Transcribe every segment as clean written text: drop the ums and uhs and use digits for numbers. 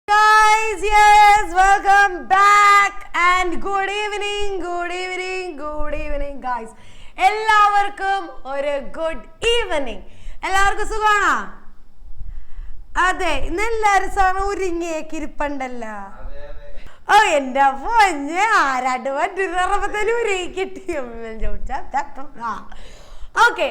Guys, yes, welcome back and good evening guys. എല്ലാവർക്കും ഒരു good evening. എല്ലാവർക്കും സുഖാണോ? അതെ, ഇന്ന് എല്ലാരും സാധനം ഒരുങ്ങിയേക്കിരിപ്പണ്ടല്ലോ. ഓ എന്റെ പൊന്നെ, ആരാണ്ട് പറ്റുന്ന ഉരുങ്ങി കിട്ടിയോ ചോദിച്ചാ. ഓക്കെ,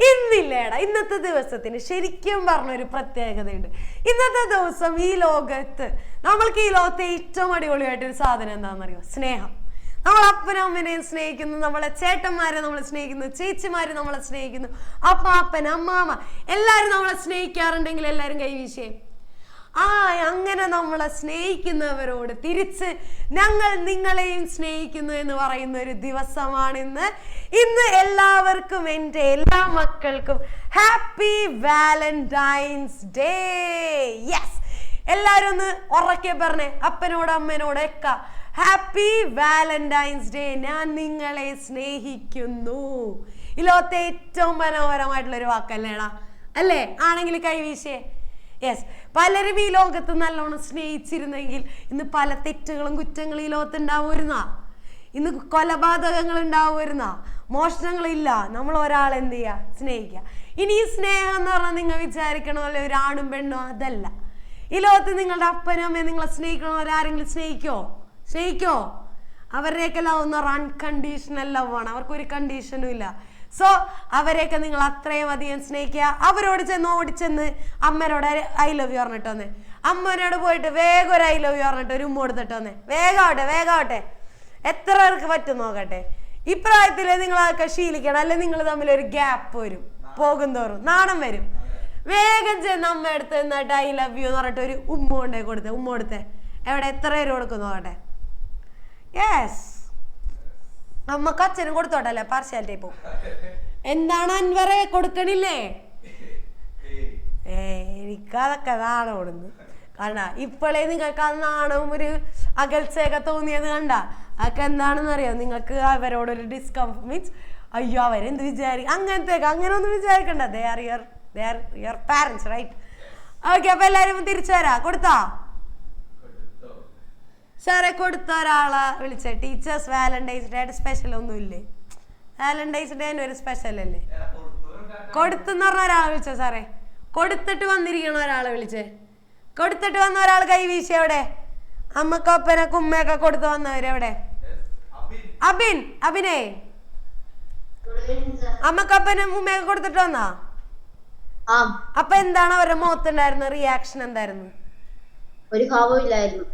ഇന്നില്ലേടാ, ഇന്നത്തെ ദിവസത്തിന് ശരിക്കും പറഞ്ഞൊരു പ്രത്യേകതയുണ്ട്. ഇന്നത്തെ ദിവസം ഈ ലോകത്ത് നമ്മൾക്ക് ഈ ലോകത്തെ ഏറ്റവും അടിപൊളിയായിട്ടൊരു സാധനം എന്താണെന്നറിയോ? സ്നേഹം. നമ്മൾ അപ്പനും അമ്മനെയും സ്നേഹിക്കുന്നു, നമ്മളെ ചേട്ടന്മാരെ നമ്മൾ സ്നേഹിക്കുന്നു, ചേച്ചിമാര് നമ്മളെ സ്നേഹിക്കുന്നു, അപ്പാപ്പൻ അമ്മാമ്മ എല്ലാരും നമ്മളെ സ്നേഹിക്കാറുണ്ടെങ്കിൽ എല്ലാരും കൈവീശേ. അങ്ങനെ നമ്മളെ സ്നേഹിക്കുന്നവരോട് തിരിച്ച് ഞങ്ങൾ നിങ്ങളെയും സ്നേഹിക്കുന്നു എന്ന് പറയുന്ന ഒരു ദിവസമാണ് ഇന്ന്. എല്ലാവർക്കും, എൻ്റെ എല്ലാ മക്കൾക്കും ഹാപ്പി വാലന്റൈൻസ് ഡേ. യെസ്, എല്ലാരും ഒന്ന് ഉറക്കെ പറഞ്ഞേ, അപ്പനോട് അമ്മേനോടൊക്കെ ഹാപ്പി വാലന്റൈൻസ് ഡേ. ഞാൻ നിങ്ങളെ സ്നേഹിക്കുന്നു. ഈ ലോകത്തെ ഏറ്റവും മനോഹരമായിട്ടുള്ള ഒരു വാക്കല്ലേടാ, അല്ലേ? ആണെങ്കിൽ കൈവീശേ. യെസ്, പലരും ഈ ലോകത്ത് നല്ലോണം സ്നേഹിച്ചിരുന്നെങ്കിൽ ഇന്ന് പല തെറ്റുകളും കുറ്റങ്ങളും ഈ ലോകത്ത് ഉണ്ടാവുമായിരുന്ന, ഇന്ന് കൊലപാതകങ്ങൾ ഉണ്ടാവുമായിരുന്ന, മോഷണങ്ങളില്ല. നമ്മൾ ഒരാളെ എന്ത് ചെയ്യുക? സ്നേഹിക്കുക. ഇനി ഈ സ്നേഹം എന്ന് പറഞ്ഞാൽ നിങ്ങൾ വിചാരിക്കണമല്ലോ ഒരു ആണും പെണ്ണോ, അതല്ല. ഈ ലോകത്ത് നിങ്ങളുടെ അപ്പനും അമ്മയും നിങ്ങളെ സ്നേഹിക്കണവരാരെങ്കിലും സ്നേഹിക്കോ? അവരുടെയൊക്കെ ലവ് എന്ന് പറഞ്ഞാൽ അൺകണ്ടീഷണൽ ലവ് ആണ്. അവർക്കൊരു കണ്ടീഷനും ഇല്ല. സോ അവരെയൊക്കെ നിങ്ങൾ അത്രയും അധികം സ്നേഹിക്കുക. അവരോട് ഓടിച്ചെന്ന് അമ്മനോട് ഐ ലവ് യു പറഞ്ഞിട്ട് വന്നേ. അമ്മനോട് പോയിട്ട് വേഗം ഒരു ഐ ലവ് യു പറഞ്ഞിട്ട് ഒരു ഉമ്മ കൊടുത്തിട്ട് വന്നേ. വേഗമാവട്ടെ. എത്ര പേർക്ക് പറ്റും നോക്കട്ടെ. ഇപ്രായത്തില് നിങ്ങളൊക്കെ ശീലിക്കണം, അല്ലെ നിങ്ങൾ തമ്മിൽ ഒരു ഗ്യാപ്പ് വരും, പോകുന്തോറും നാണം വരും. വേഗം ചെന്ന് അമ്മ എടുത്ത് എന്നിട്ട് ഐ ലവ് യു എന്ന് പറഞ്ഞിട്ട് ഒരു ഉമ്മ കൊടുത്തേ. എവിടെ എത്ര പേര് കൊടുക്കും നോക്കട്ടെ. യെസ്, അമ്മക്ക് അച്ഛനും കൊടുത്തോട്ടല്ലേ, പാർഷ്യാലിറ്റി ഇപ്പൊ. എന്താണ് അൻവറെ കൊടുക്കണില്ലേ? എനിക്കതൊക്കെ നാണം ഓടുന്നു. കണ്ട, ഇപ്പോഴേ നിങ്ങൾക്ക് ആ നാണവും ഒരു അകൽച്ചയൊക്കെ തോന്നിയത് കണ്ട. അതൊക്കെ എന്താണെന്ന് അറിയാം നിങ്ങൾക്ക്? അവരോടൊരു ഡിസ്കംഫർട്ട് മീൻസ് അയ്യോ അവരെന്ത് വിചാരിക്കും, അങ്ങനെ ഒന്നും വിചാരിക്കണ്ട. They are your parents, right? Okay, അപ്പൊ എല്ലാരും തിരിച്ചു വരാ. കൊടുത്താ സാറെ? കൊടുത്ത ഒരാളെ വിളിച്ചേ. ടീച്ചേഴ്സ് വാലന്റൈൻസ് ഡേ ആയിട്ട് സ്പെഷ്യൽ ഒന്നും ഇല്ലേ? വാലന്റൈൻസ് ഡേ ഒരു സ്പെഷ്യൽ അല്ലേ? കൊടുത്തെന്ന് പറഞ്ഞ ഒരാളെ വിളിച്ചോ സാറേ? കൊടുത്തിട്ട് വന്നിരിക്കണ ഒരാളെ വിളിച്ചേ. കൊടുത്തിട്ട് വന്ന ഒരാൾ കൈവീശി. എവിടെ? അമ്മക്കൊപ്പനൊക്കെ ഉമ്മയൊക്കെ കൊടുത്തു വന്നവരെവിടെ? അഭിനേ അമ്മക്കൊപ്പനും ഉമ്മയൊക്കെ കൊടുത്തിട്ട് വന്നാ? അപ്പൊ എന്താണ് അവരുടെ മുഖത്തുണ്ടായിരുന്ന റിയാക്ഷൻ? എന്തായിരുന്നു? ഒരു ഭാവമില്ലായിരുന്നു.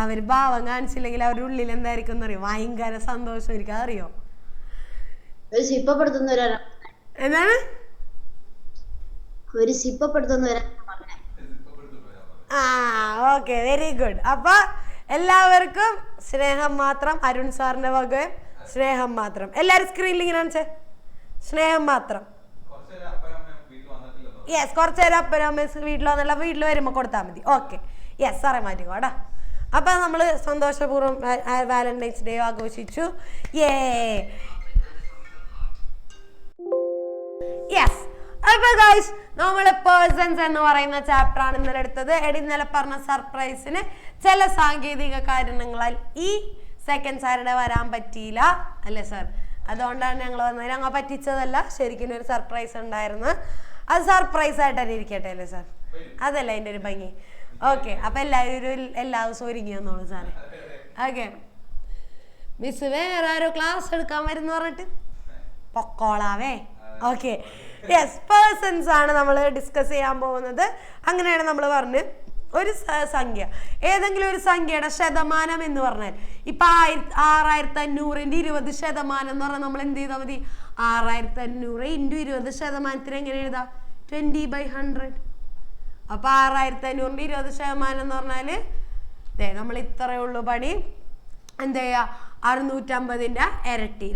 അവര് ഭാവം കാണിച്ചില്ലെങ്കിൽ അവരുടെ ഉള്ളിൽ എന്തായിരിക്കും എന്നറിയോ? ഭയങ്കര സന്തോഷമായിരിക്കും. അതറിയോ? എന്താണ്? Okay, very good. അപ്പൊ എല്ലാവർക്കും സ്നേഹം മാത്രം. അരുൺ സാറിന്റെ വകയും സ്നേഹം മാത്രം. എല്ലാരും സ്ക്രീനിൽ ഇങ്ങനെ കാണിച്ചേ. സ്നേഹം മാത്രം. യെസ്, കുറച്ചേരം അപ്പനും അമ്മ വീട്ടിൽ വന്നല്ല, വീട്ടിൽ വരുമ്പോ കൊടുത്താൽ മതി. ഓക്കെ, യെസ് സാറേ, മാറ്റിക്കോടാ. അപ്പൊ നമ്മള് സന്തോഷപൂർവ്വം വാലന്റൈൻസ് ഡേ ആഘോഷിച്ചു. യെസ്, അപ്പൊ ഗൈസ് നമ്മള് പേഴ്സൺസ് എന്ന് പറയുന്ന ചാപ്റ്റർ ആണ് ഇന്നലെ എടുത്തത്. ഇന്നലെ പറഞ്ഞ സർപ്രൈസിന് ചില സാങ്കേതിക കാരണങ്ങളാൽ ഈ സെക്കൻഡ് സാറ്റർഡേ വരാൻ പറ്റിയില്ല, അല്ലേ സാർ? അതുകൊണ്ടാണ് ഞങ്ങൾ വന്നത്. ഞങ്ങൾ പറ്റിച്ചതല്ല, ശരിക്കും ഒരു സർപ്രൈസ് ഉണ്ടായിരുന്നു. അത് സർപ്രൈസ് ആയിട്ട് തന്നെ ഇരിക്കട്ടെ, അല്ലേ സാർ? അതല്ല അതിൻ്റെ ഒരു ഭംഗി. ഓക്കെ, അപ്പൊ എല്ലാവരും എല്ലാ ദിവസവും ഒരുങ്ങി വന്നോളൂ സാറേ. ഓക്കെ, മിസ് വേറെ ആരോ ക്ലാസ് എടുക്കാൻ വരുന്ന പറഞ്ഞിട്ട് പൊക്കോളാവേ. ഓക്കെ, യെസ്, പേഴ്സൺസ് ആണ് നമ്മൾ ഡിസ്കസ് ചെയ്യാൻ പോകുന്നത്. അങ്ങനെയാണ് നമ്മൾ പറഞ്ഞ് ഒരു സംഖ്യ, ഏതെങ്കിലും ഒരു സംഖ്യയുടെ ശതമാനം എന്ന് പറഞ്ഞാൽ ഇപ്പൊ 6500 20% എന്ന് പറഞ്ഞാൽ നമ്മൾ എന്ത് ചെയ്താൽ മതി? 6500 × 20% എങ്ങനെ എഴുതാം? 20/100. അപ്പൊ 6500 20% എന്ന് പറഞ്ഞാല് നമ്മൾ ഇത്രയേ ഉള്ളൂ പണി. എന്ത് ചെയ്യാ? 650ന്റെ ഇരട്ടി,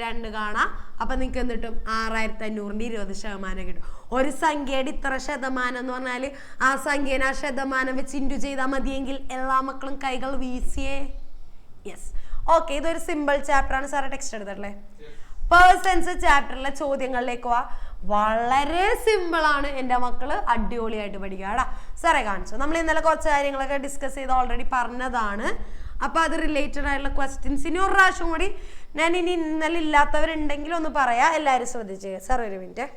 രണ്ട് കാണാം. അപ്പൊ നിങ്ങൾക്ക് എന്തിട്ടും? 6500 20% കിട്ടും. ഒരു സംഖ്യയുടെ ഇത്ര ശതമാനം എന്ന് പറഞ്ഞാല് ആ സംഖ്യനെ ആ ശതമാനം വെച്ച് ഇൻറ്റു ചെയ്താൽ മതിയെങ്കിൽ എല്ലാ മക്കളും കൈകൾ വീശിയേ. യെസ്, ഓക്കെ, ഇതൊരു സിമ്പിൾ ചാപ്റ്റർ ആണ്. സാറെ ടെക്സ്റ്റ് എടുത്തല്ലേ? പേഴ്സൺസ് ചാപ്റ്ററിലെ ചോദ്യങ്ങളിലേക്ക് പോവാ. വളരെ സിമ്പിളാണ് എൻ്റെ മക്കള്, അടിപൊളിയായിട്ട് പഠിക്കുക കേട്ടാ. സാറേ കാണിച്ചു. നമ്മൾ ഇന്നലെ കുറച്ച് കാര്യങ്ങളൊക്കെ ഡിസ്കസ് ചെയ്ത് ഓൾറെഡി പറഞ്ഞതാണ്. അപ്പൊ അത് റിലേറ്റഡ് ആയിട്ടുള്ള ക്വസ്റ്റ്യൻസ് ഇനി ഒരു പ്രാവശ്യം കൂടി ഞാൻ ഇനി ഇന്നലെ ഇല്ലാത്തവരുണ്ടെങ്കിൽ ഒന്ന് പറയാ. എല്ലാവരും ശ്രദ്ധിച്ചേ. സാർ ഒരു മിനിറ്റ്.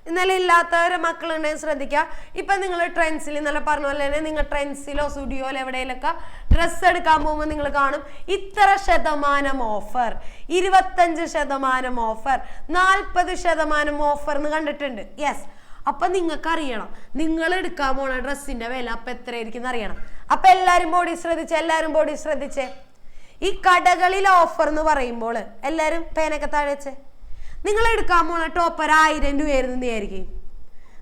ഇന്നലെ ഇല്ലാത്തവരെ മക്കളുണ്ടെങ്കിൽ ശ്രദ്ധിക്കുക. ഇപ്പൊ നിങ്ങൾ ട്രെൻഡ്സിൽ ഇന്നലെ പറഞ്ഞ പോലെ തന്നെ നിങ്ങൾ ട്രെൻഡ്സിലോ സ്റ്റുഡിയോയിലോ എവിടെയെങ്കിലൊക്കെ ഡ്രസ്സ് എടുക്കാൻ പോകുമ്പോൾ നിങ്ങൾ കാണും ഇത്ര ശതമാനം ഓഫർ, 25% ഓഫർ, 40% ഓഫർ എന്ന് കണ്ടിട്ടുണ്ട്. യെസ്. അപ്പൊ നിങ്ങൾക്ക് അറിയണം നിങ്ങൾ എടുക്കാൻ പോണ ഡ്രസ്സിന്റെ വില അപ്പൊ എത്രയായിരിക്കും അറിയണം. അപ്പൊ എല്ലാരും ബോഡി ശ്രദ്ധിച്ചേ, എല്ലാരും ബോഡി ശ്രദ്ധിച്ചേ. ഈ കടകളിൽ ഓഫർ എന്ന് പറയുമ്പോൾ എല്ലാരും പേനൊക്കെ താഴെ വെച്ചേ. നിങ്ങൾ എടുക്കാൻ പോണ ടോപ്പ് 1000 രൂപയായിരുന്നു വിചാരിക്കും.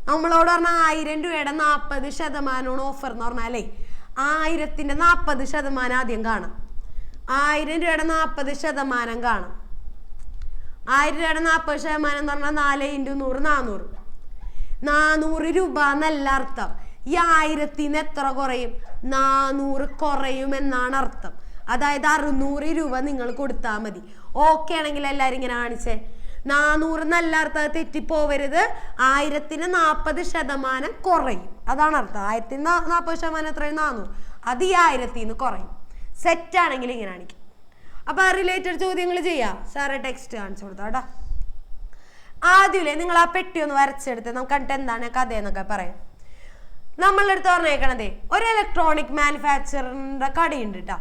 നമ്മളോട് പറഞ്ഞ 1000 രൂപയുടെ 40% ഓഫർ എന്ന് പറഞ്ഞാലേ 1000ന്റെ 40% ആദ്യം കാണാം. 1000 രൂപയുടെ 40% കാണാം. 1000 രൂപയുടെ 40% എന്ന് പറഞ്ഞാൽ 4 × 100 400 രൂപ എന്നല്ല അർത്ഥം. ഈ 1000ന് എത്ര കുറയും? 400 കുറയും എന്നാണ് അർത്ഥം. അതായത് 600 രൂപ നിങ്ങൾ കൊടുത്താൽ മതി. ഓക്കെ ആണെങ്കിൽ എല്ലാവരും ഇങ്ങനെ കാണിച്ചേ. 400 എന്നല്ല അർത്ഥം, തെറ്റിപ്പോവരുത്. 1000ന് 40% കുറയും, അതാണ് അർത്ഥം. 1000ന് 40% എത്രയും 400, അത് ഈ 1000ന് കുറയും. സെറ്റ് ആണെങ്കിൽ ഇങ്ങനെ കാണിക്കും. അപ്പൊ റിലേറ്റഡ് ചോദ്യങ്ങൾ ചെയ്യാം. സാറെ ടെക്സ്റ്റ് കാണിച്ചു കൊടുത്താ. ആദ്യമല്ലേ നിങ്ങൾ ആ പെട്ടി ഒന്ന് വരച്ചെടുത്ത് നമുക്ക് കണ്ടിട്ട് എന്താണ് കഥ എന്നൊക്കെ പറയാം. നമ്മളുടെ അടുത്ത് പറഞ്ഞേക്കണതേ ഒരു ഇലക്ട്രോണിക് മാനുഫാക്ചറിന്റെ കടയുണ്ട് കേട്ടോ.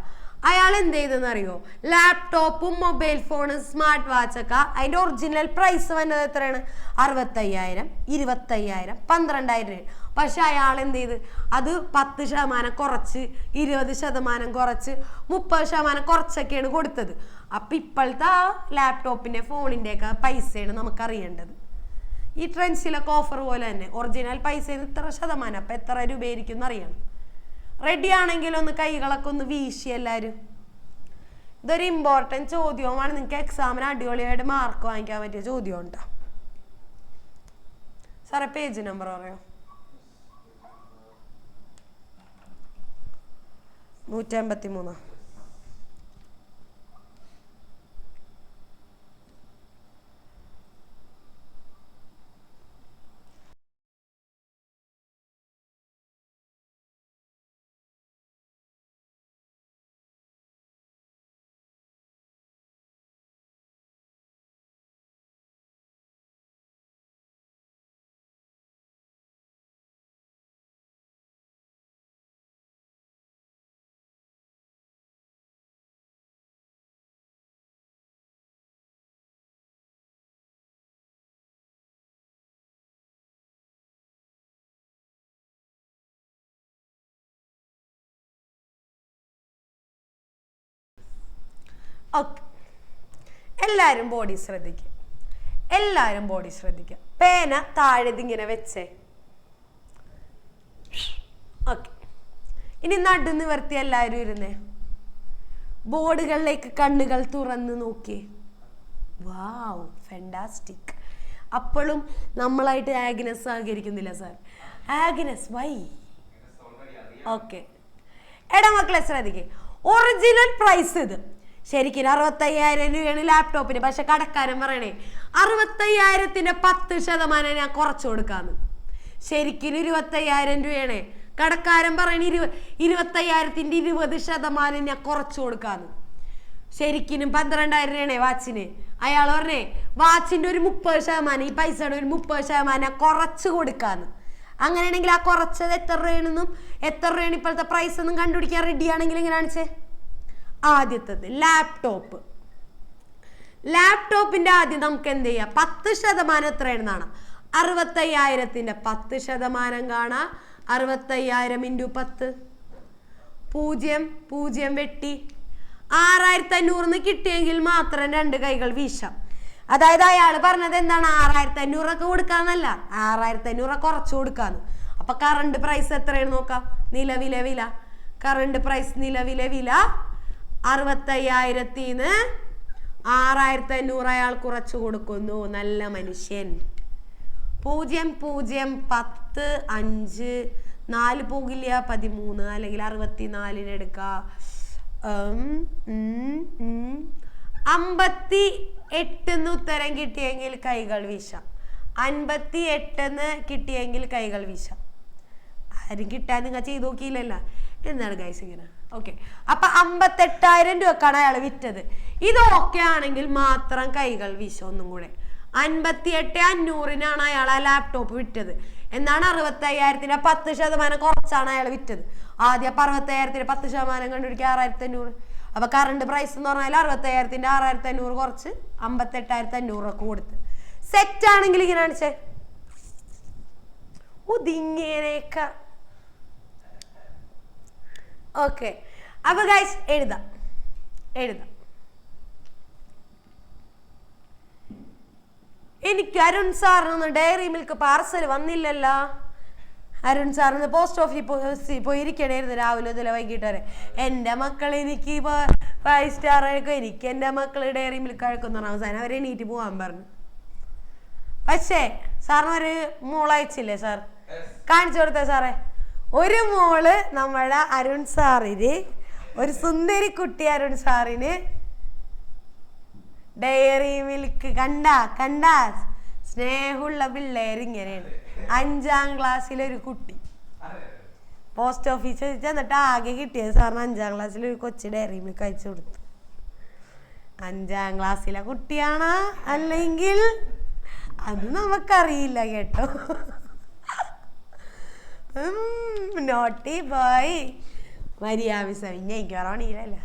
അയാൾ എന്ത് ചെയ്തെന്ന് അറിയോ? ലാപ്ടോപ്പും മൊബൈൽ ഫോണും സ്മാർട്ട് വാച്ചൊക്കെ അതിന്റെ ഒറിജിനൽ പ്രൈസ് വന്നത് എത്രയാണ്? 65,000, 25,000, 12,000 രൂപ. പക്ഷെ അയാൾ എന്ത് ചെയ്ത് അത് 10% കുറച്ച്, 20% കുറച്ച്, 30% കുറച്ചൊക്കെയാണ് കൊടുത്തത്. അപ്പൊ ഇപ്പോഴത്തെ ആ ലാപ്ടോപ്പിന്റെ ഫോണിന്റെ ഒക്കെ പൈസയാണ് നമുക്ക് അറിയേണ്ടത്. ഈ ട്രെൻഡ്സിലൊക്കെ ഓഫർ പോലെ തന്നെ ഒറിജിനൽ പൈസ ഇത്ര ശതമാനം, അപ്പൊ എത്ര രൂപയായിരിക്കും അറിയണം. റെഡി ആണെങ്കിൽ ഒന്ന് കൈകളൊക്കെ ഒന്ന് വീശി എല്ലാവരും. ഇതൊരു ഇമ്പോർട്ടൻറ്റ് ചോദ്യവുമാണ്. നിങ്ങൾക്ക് എക്സാമിന് അടിപൊളിയായിട്ട് മാർക്ക് വാങ്ങിക്കാൻ പറ്റിയ ചോദ്യം ഉണ്ടോ? സാറേ പേജ് നമ്പർ പറയോ? 153. ഓക്കെ, എല്ലാവരും ബോഡി ശ്രദ്ധിക്കുക. എല്ലാവരും ബോഡി ശ്രദ്ധിക്കുക. പേന താഴെ ഇങ്ങനെ വെച്ചേ. ഓക്കെ, ഇനി നടു നിവർത്തി എല്ലാവരും ഇരുന്നേ. ബോർഡുകളിലേക്ക് കണ്ണുകൾ തുറന്ന് നോക്കിയേ. Wow, fantastic. അപ്പോഴും നമ്മളായിട്ട് ആഗ്നസ് സഹകരിക്കുന്നില്ല സാർ. Agnes why? ഓക്കെ, എടാ മക്കളെ ശ്രദ്ധിക്കേ. ഒറിജിനൽ പ്രൈസ് ഇത് ശരിക്കും 65,000 രൂപയാണ് ലാപ്ടോപ്പിന്. പക്ഷെ കടക്കാരൻ പറയണേ 65,000ന്റെ 10% ഞാൻ കുറച്ചു കൊടുക്കാന്ന്. ശരിക്കും 25,000 രൂപയാണ്. കടക്കാരൻ പറയണ 25,000ന്റെ 20% ഞാൻ കുറച്ചു കൊടുക്കാന്ന്. ശരിക്കും 12,000 രൂപയാണേ വാച്ചിന്. അയാൾ പറഞ്ഞേ വാച്ചിന്റെ ഒരു 30%, ഈ പൈസയുടെ ഒരു 30% ഞാൻ കുറച്ച് കൊടുക്കാന്ന്. അങ്ങനെയാണെങ്കിൽ ആ കുറച്ചത് എത്ര രൂപയാണെന്നും എത്ര രൂപയാണ് ഇപ്പോഴത്തെ പ്രൈസ് ഒന്നും കണ്ടുപിടിക്കാൻ റെഡി ആണെങ്കിൽ ഇങ്ങനെ കാണിച്ചേ. ആദ്യത്തത് ലാപ്ടോപ്പ്. ലാപ്ടോപ്പിന്റെ ആദ്യം നമുക്ക് എന്ത് ചെയ്യാം? 10% എത്രയാണെന്നാണ്? 65,000ന്റെ 10% കാണാ. 65,000 × 10, 0 0 വെട്ടി 6,500 കിട്ടിയെങ്കിൽ മാത്രം 2 കൈകൾ വീശാം. അതായത് അയാൾ പറഞ്ഞത് എന്താണ്? 6,500 ഒക്കെ കൊടുക്കാന്നല്ല, 6,500 കുറച്ച് കൊടുക്കാന്ന്. അപ്പൊ കറണ്ട് പ്രൈസ് എത്രയാണ് നോക്കാം. നിലവിലെ വില, കറണ്ട് പ്രൈസ് നിലവിലെ വില 65,000ന് 6,500 അയാൾ കുറച്ചു കൊടുക്കുന്നു. നല്ല മനുഷ്യൻ. 0 0 10 5 4 പോകില്ല 13, അല്ലെങ്കിൽ 64 എടുക്ക. 58 ഉത്തരം കിട്ടിയെങ്കിൽ കൈകൾ വീശാം. 58 കിട്ടിയെങ്കിൽ കൈകൾ വീശാം. ആരും കിട്ടാൻ നിങ്ങൾ ചെയ്ത് നോക്കിയില്ലല്ല. എന്താണ് ഗൈസ് ഇങ്ങനെ? ഓക്കെ, അപ്പൊ 58,000 രൂപക്കാണ് അയാൾ വിറ്റത്. ഇത് ഓക്കെ ആണെങ്കിൽ മാത്രം കൈകൾ വീശം. ഒന്നും കൂടെ 58,500 അയാൾ ആ ലാപ്ടോപ്പ് വിറ്റത്. എന്നാണ് 65,000 10% കുറച്ചാണ് അയാൾ വിറ്റത്. ആദ്യം 65,000 10% കണ്ടുപിടിക്കുക 6,500. അപ്പൊ കറണ്ട് പ്രൈസ് എന്ന് പറഞ്ഞാൽ 65,000 6,500 കുറച്ച് 58,500 കൊടുത്ത്. സെറ്റ് ആണെങ്കിൽ ഇങ്ങനെ കാണിച്ചേ. ഇതിങ്ങനെയൊക്കെ. ഓക്കെ, അപ്പൊ ഗൈസ് എഴുതാം. എനിക്ക് അരുൺ സാറിന് ഡയറി മിൽക്ക് പാർസൽ വന്നില്ലല്ലോ. അരുൺ സാറിന് പോസ്റ്റ് ഓഫീസിൽ പോയി ഇരിക്കണായിരുന്നു രാവിലെ മുതൽ വൈകിട്ട് വരെ. എൻ്റെ മക്കൾ എനിക്ക് 5 സ്റ്റാർ അഴക്കും, എനിക്ക് എൻ്റെ മക്കൾ ഡയറി മിൽക്ക് അഴക്കുന്ന അവസാനം അവരെ എണീറ്റ് പോകാൻ പറഞ്ഞു. പക്ഷേ സാറിന് ഒരു മോൾ അയച്ചില്ലേ സാർ? കാണിച്ചു കൊടുത്തേ സാറേ. ഒരു മോള് നമ്മുടെ അരുൺ സാറിന്, ഒരു സുന്ദരി കുട്ടി അരുൺ സാറിന് ഡയറി മിൽക്ക്. കണ്ട സ്നേഹമുള്ള പിള്ളേർ ഇങ്ങനെയാണ്. 5ാം ക്ലാസ്സിലൊരു കുട്ടി പോസ്റ്റ് ഓഫീസിൽ ചെന്നിട്ട് ആകെ കിട്ടിയത് സാറിന് 5ാം ക്ലാസ്സിലൊരു കൊച്ചു ഡയറി മിൽക്ക് അയച്ചു കൊടുത്തു. 5ാം ക്ലാസ്സിലെ കുട്ടിയാണോ അല്ലെങ്കിൽ അത് നമുക്കറിയില്ല കേട്ടോ. നോട്ടി ബോയ് മര്യാദ എനിക്ക് പറയണില്ലല്ലോ.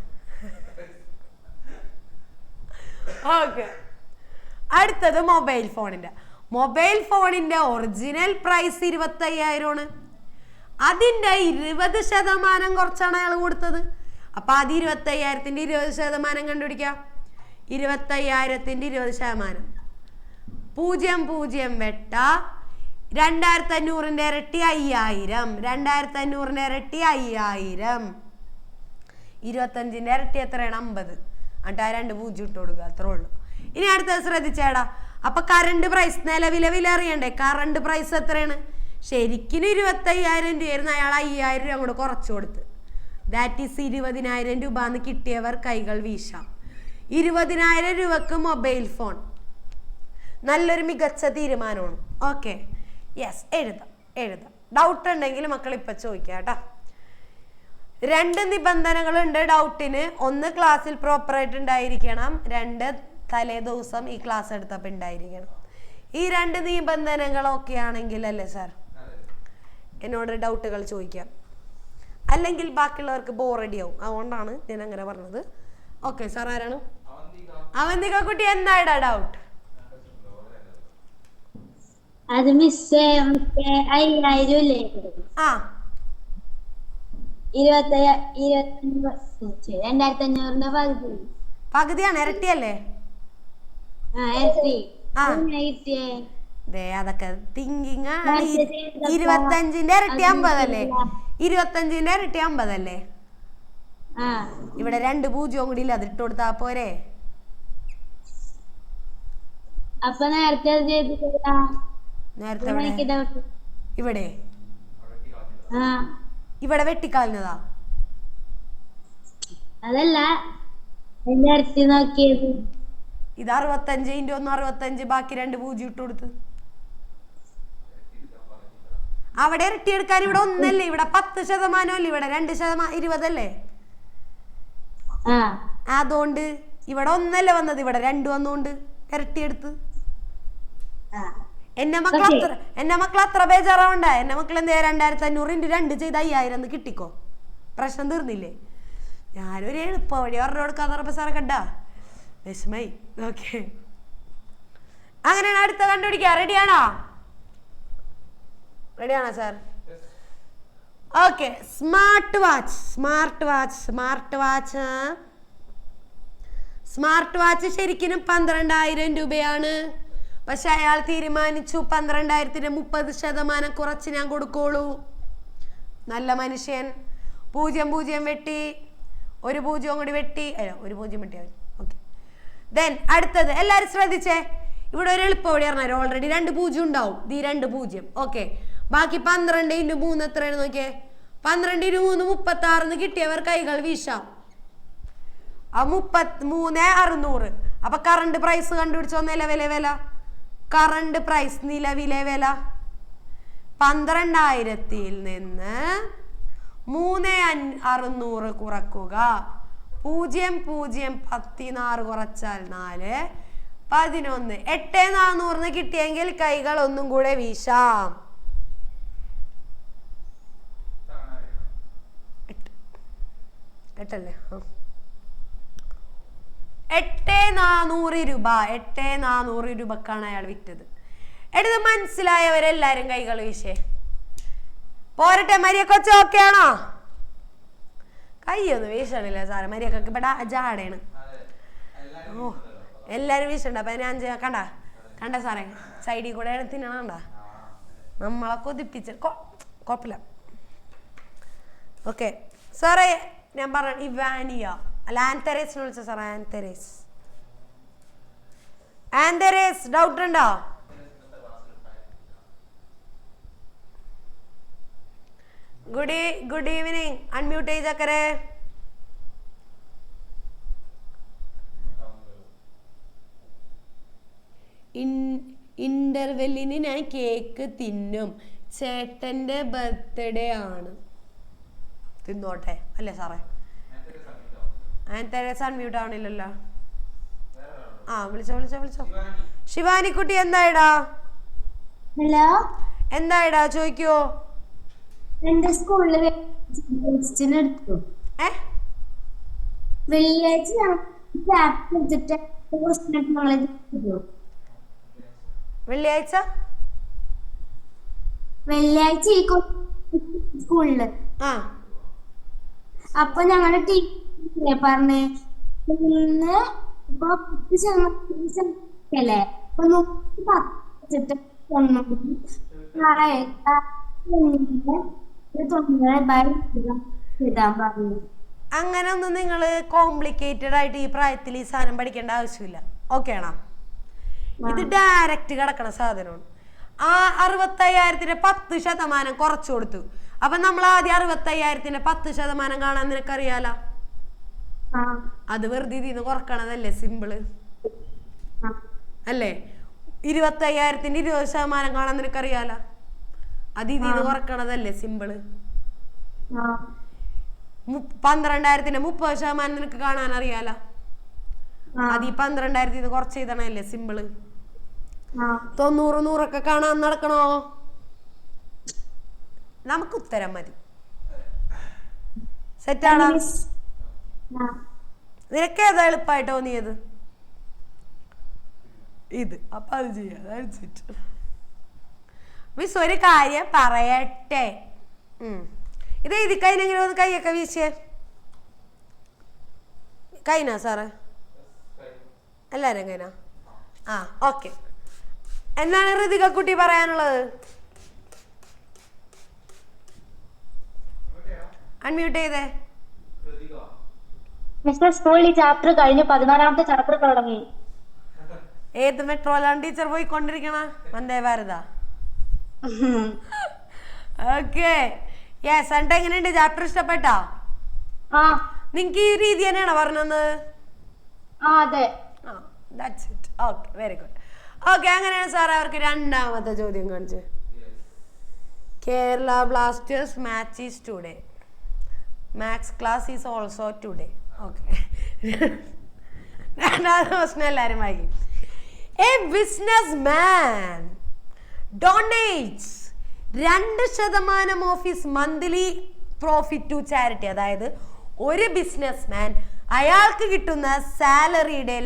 ഓക്കെ, അടുത്തത് മൊബൈൽ ഫോണിന്റെ ഒറിജിനൽ പ്രൈസ് 25,000 ആണ്. അതിന്റെ 20% കുറച്ചാണ് അയാൾ കൊടുത്തത്. അപ്പൊ അത് 25,000 20% കണ്ടുപിടിക്കാം. 25,000 20%. 0 വെട്ട 2,500 ഇരട്ടി 5,000. 2,500 ഇരട്ടി 5,000. 25 ഇരട്ടി എത്രയാണ്? 50. എന്നിട്ട് ആ 2 0 ഇട്ട് കൊടുക്കുക. അത്രേ ഉള്ളൂ. ഇനി അടുത്തത് ശ്രദ്ധിച്ചേടാ. അപ്പൊ കറണ്ട് പ്രൈസ്, നിലവിലെ വില അറിയണ്ടേ? കറണ്ട് പ്രൈസ് എത്രയാണ്? ശരിക്കും 25,000 രൂപയായിരുന്നു. അയാൾ 5,000 രൂപ കൂടെ കുറച്ചു കൊടുത്ത്. ദാറ്റ് ഈസ് 20,000 രൂപ എന്ന് കിട്ടിയവർ കൈകൾ വീശാം. 20,000 രൂപക്ക് മൊബൈൽ ഫോൺ നല്ലൊരു മികച്ച തീരുമാനമാണ്. ഓക്കെ, യെസ്, എഴുതാം. ഡൗട്ട് ഉണ്ടെങ്കിൽ മക്കൾ ഇപ്പൊ ചോദിക്കാം കേട്ടോ. 2 നിബന്ധനകളുണ്ട് ഡൗട്ടിന്. 1 ക്ലാസ്സിൽ പ്രോപ്പറായിട്ട് ഉണ്ടായിരിക്കണം. 2 തലേ ദിവസം ഈ ക്ലാസ് എടുത്തപ്പോൾ ഉണ്ടായിരിക്കണം. ഈ 2 നിബന്ധനകളൊക്കെ ആണെങ്കിൽ അല്ലേ സാർ എന്നോട് ഡൗട്ടുകൾ ചോദിക്കാം. അല്ലെങ്കിൽ ബാക്കിയുള്ളവർക്ക് ബോറടിയാവും. അതുകൊണ്ടാണ് ഞാൻ അങ്ങനെ പറഞ്ഞത്. ഓക്കെ സാർ, ആരാണ്? അവന്തിക കുട്ടി, എന്തായിടാ ഡൗട്ട്? അത് മിസ് 5,000 ആ 2,500 പകുതിയാണ്, ഇരട്ടിയല്ലേ? അതൊക്കെ തിങ്കിങ് ആണ്. 25 ഇരട്ടി 50 അല്ലേ? 25 ഇരട്ടി 50 അല്ലേ? ഇവിടെ 2 0 കൂടി ഇല്ല, അതിട്ട് കൊടുത്താ പോരെ? അപ്പൊ നേരത്തെ ഇവിടെ വെട്ടിക്കളഞ്ഞതാ. അതല്ല നോക്കിയത്. ഇത് 65 × 1 65, ബാക്കി 2 0 ഇട്ട് കൊടുത്ത്. അവിടെ ഇരട്ടി എടുക്കാൻ ഇവിടെ 1 അല്ലേ? ഇവിടെ 10% അല്ലേ? ഇവിടെ 2% 20 അല്ലേ? അതുകൊണ്ട് ഇവിടെ 1 അല്ലേ വന്നത്, ഇവിടെ 2 വന്നോണ്ട് ഇരട്ടി എടുത്ത്. എന്റെ മക്കൾ അത്ര ബേജാറാവണ്ട. എന്റെ മക്കൾ എന്താ 2,500 × 2 ചെയ്ത് 5,000 എന്ന് കിട്ടിക്കോ. പ്രശ്നം തീർന്നില്ലേ? ഞാനൊരു എളുപ്പ വഴി അവരുടെ കൊടുക്കാതെ സാറെ കണ്ടാ വിഷമായി. ഓക്കെ, അങ്ങനെയാണ്. അടുത്ത കണ്ടുപിടിക്കാം. റെഡിയാണോ സാർ? ഓക്കെ, സ്മാർട്ട് വാച്ച് ശരിക്കും 12,000 രൂപയാണ്. പക്ഷെ അയാൾ തീരുമാനിച്ചു 12,000 30% കുറച്ച് ഞാൻ കൊടുക്കോളൂ. നല്ല മനുഷ്യൻ. 0 വെട്ടി, ഒരു 0 കൂടി വെട്ടി, ഒരു 0 വെട്ടിയാൽ. ഓക്കെ, ദെൻ അടുത്തത് എല്ലാവരും ശ്രദ്ധിച്ചേ. ഇവിടെ ഒരു എളുപ്പം വഴി പറഞ്ഞാൽ ഓൾറെഡി 2 0 ഉണ്ടാവും. ഈ 2 0. ഓക്കെ, ബാക്കി 12 × 3 എത്രയാണ് നോക്കിയേ? 12 × 3 36 കിട്ടിയവർ കൈകൾ വീശാം. 33,600. അപ്പൊ കറണ്ട് പ്രൈസ് കണ്ടുപിടിച്ചോ. നിലവിലെ വില കറണ്ട് പ്രൈസ് നിലവിലെ വില 12,000-ൽ നിന്ന് 3,600 കുറക്കുക. 0,016 കുറച്ചാൽ 4 11. 8,400 കിട്ടിയെങ്കിൽ കൈകൾ ഒന്നും കൂടെ വീശാം. 8 അല്ലേ? 8,400 രൂപ. 8,400 രൂപക്കാണ് അയാൾ വിറ്റത്. എടുത്ത് മനസ്സിലായവരെല്ലാരും കൈകൾ വീശേ. പോരട്ടെ, മരിയക്കൊച്ച ഓക്കെ ആണോ? കൈയൊന്നും വീശണില്ല സാറേ, മരിയക്കൊക്കെ ഇവിടെ ജാടയാണ്. ഓ എല്ലാരും വീശണ്ട. അപ്പൊ ഞാൻ കണ്ട സാറേ, സൈഡിൽ കൂടെ തിന്നണണ്ട, നമ്മളെ കൊതിപ്പിച്ച കുഴപ്പമില്ല. ഓക്കെ സാറേ, ഞാൻ പറഞ്ഞ ഇവാനിയ അല്ല ആൻതെരേസിനെ വിളിച്ച സാറേ. ആൻതെരേസ് ഡൗട്ട് ഉണ്ടോ? Good evening. അൺമ്യൂട്ട് ചെയ്ത് ചക്കരെ. ഇന്റർവെല്ലിന് ഞാൻ കേക്ക് തിന്നും. ചേട്ടന്റെ ബർത്ത്ഡേ ആണ്. തിന്നോട്ടെ അല്ലേ സാറേ? ആൻതെരേസ് അൺമ്യൂട്ട് ആവണില്ലല്ലോ. ആ വിളിച്ചോ. ശിവാനിക്കുട്ടി എന്തായിടാ? ഹലോ, എന്തായിടാ ചോദിക്കോ? എന്റെ സ്കൂളില് വെള്ളിയാഴ്ച ഈ സ്കൂളില് അപ്പൊ ഞങ്ങളുടെ ടീച്ചറെ പറഞ്ഞേ ഇപ്പൊ ല്ലേ അപ്പൊ അങ്ങനെ ഒന്നും നിങ്ങൾ കോംപ്ലിക്കേറ്റഡ് ആയിട്ട് ഈ പ്രായത്തിൽ ഈ സാധനം പഠിക്കേണ്ട ആവശ്യമില്ല. ഓക്കെ ആണോ? ഇത് ഡയറക്റ്റ് കിടക്കണ സാധനമാണ്. ആ 65,000-ന്റെ 10% കുറച്ചു കൊടുത്തു. അപ്പൊ നമ്മൾ ആദ്യം 65,000-ന്റെ 10% കാണാൻ നിനക്കറിയാലോ. അത് വെറുതെ ഇതിന്ന് കുറക്കണതല്ലേ, സിമ്പിള് അല്ലേ? 25,000-ന്റെ 20% കാണാൻ നിനക്കറിയാലോ. അത് ഇതിന്ന് കുറക്കണതല്ലേ, സിമ്പിള്. 12,000-ന്റെ 30% നിനക്ക് കാണാൻ അറിയാലോ. അത് ഈ 12,000-ന്ന് കുറച്ച് എഴുതണല്ലേ, സിമ്പിള്. 90, 100 കാണാൻ നടക്കണോ? നമുക്ക് ഉത്തരം മതി. സെറ്റാണോ? നിനക്ക് ഏതാ എളുപ്പമായിട്ട് തോന്നിയത്? ഇത്. അപ്പൊ അത് ചെയ്യാം. മിസ് ഒരു കാര്യം പറയട്ടെ. ഇത് എഴുതി കഴിഞ്ഞെങ്കിലും ഒന്ന് കൈയൊക്കെ വീശിയേ. കഴിഞ്ഞാ സാറേ? എല്ലാരും കഴിഞ്ഞാ? ആ ഓക്കെ. എന്താണ് ഋതിക കുട്ടി പറയാനുള്ളത്? അൺമ്യൂട്ട് ചെയ്തേ. സ്കൂളിൽ ചാപ്റ്റർ കഴിഞ്ഞു, 14ാമത്തെ ചാപ്റ്റർ തുടങ്ങി. ഏത് മെട്രോയിലാണ് ടീച്ചർ പോയിക്കൊണ്ടിരിക്കണ? വന്ദേ ഭാരത. Okay yes. എന്നിട്ട് എങ്ങനെയുണ്ട് ചാപ്റ്റർ? ഇഷ്ടപ്പെട്ടോ? നിങ്ങക്ക് ഈ രീതി തന്നെയാണോ പറഞ്ഞത്? അതെ. That's it. Okay very good. Okay അങ്ങനെയാണ് സാറേ. അവർക്ക് രണ്ടാമത്തെ ചോദ്യം കാണിച്ച്. Kerala blasters match is today. Maths class is also today. Okay രണ്ടാമത്തെ പ്രശ്നം എല്ലാവരും വായിക്കും. A business man donates 2% of his monthly profit to charity. അതായത് ഒരു ബിസിനസ് മാൻ അയാൾക്ക് കിട്ടുന്ന സാലറിയുടെ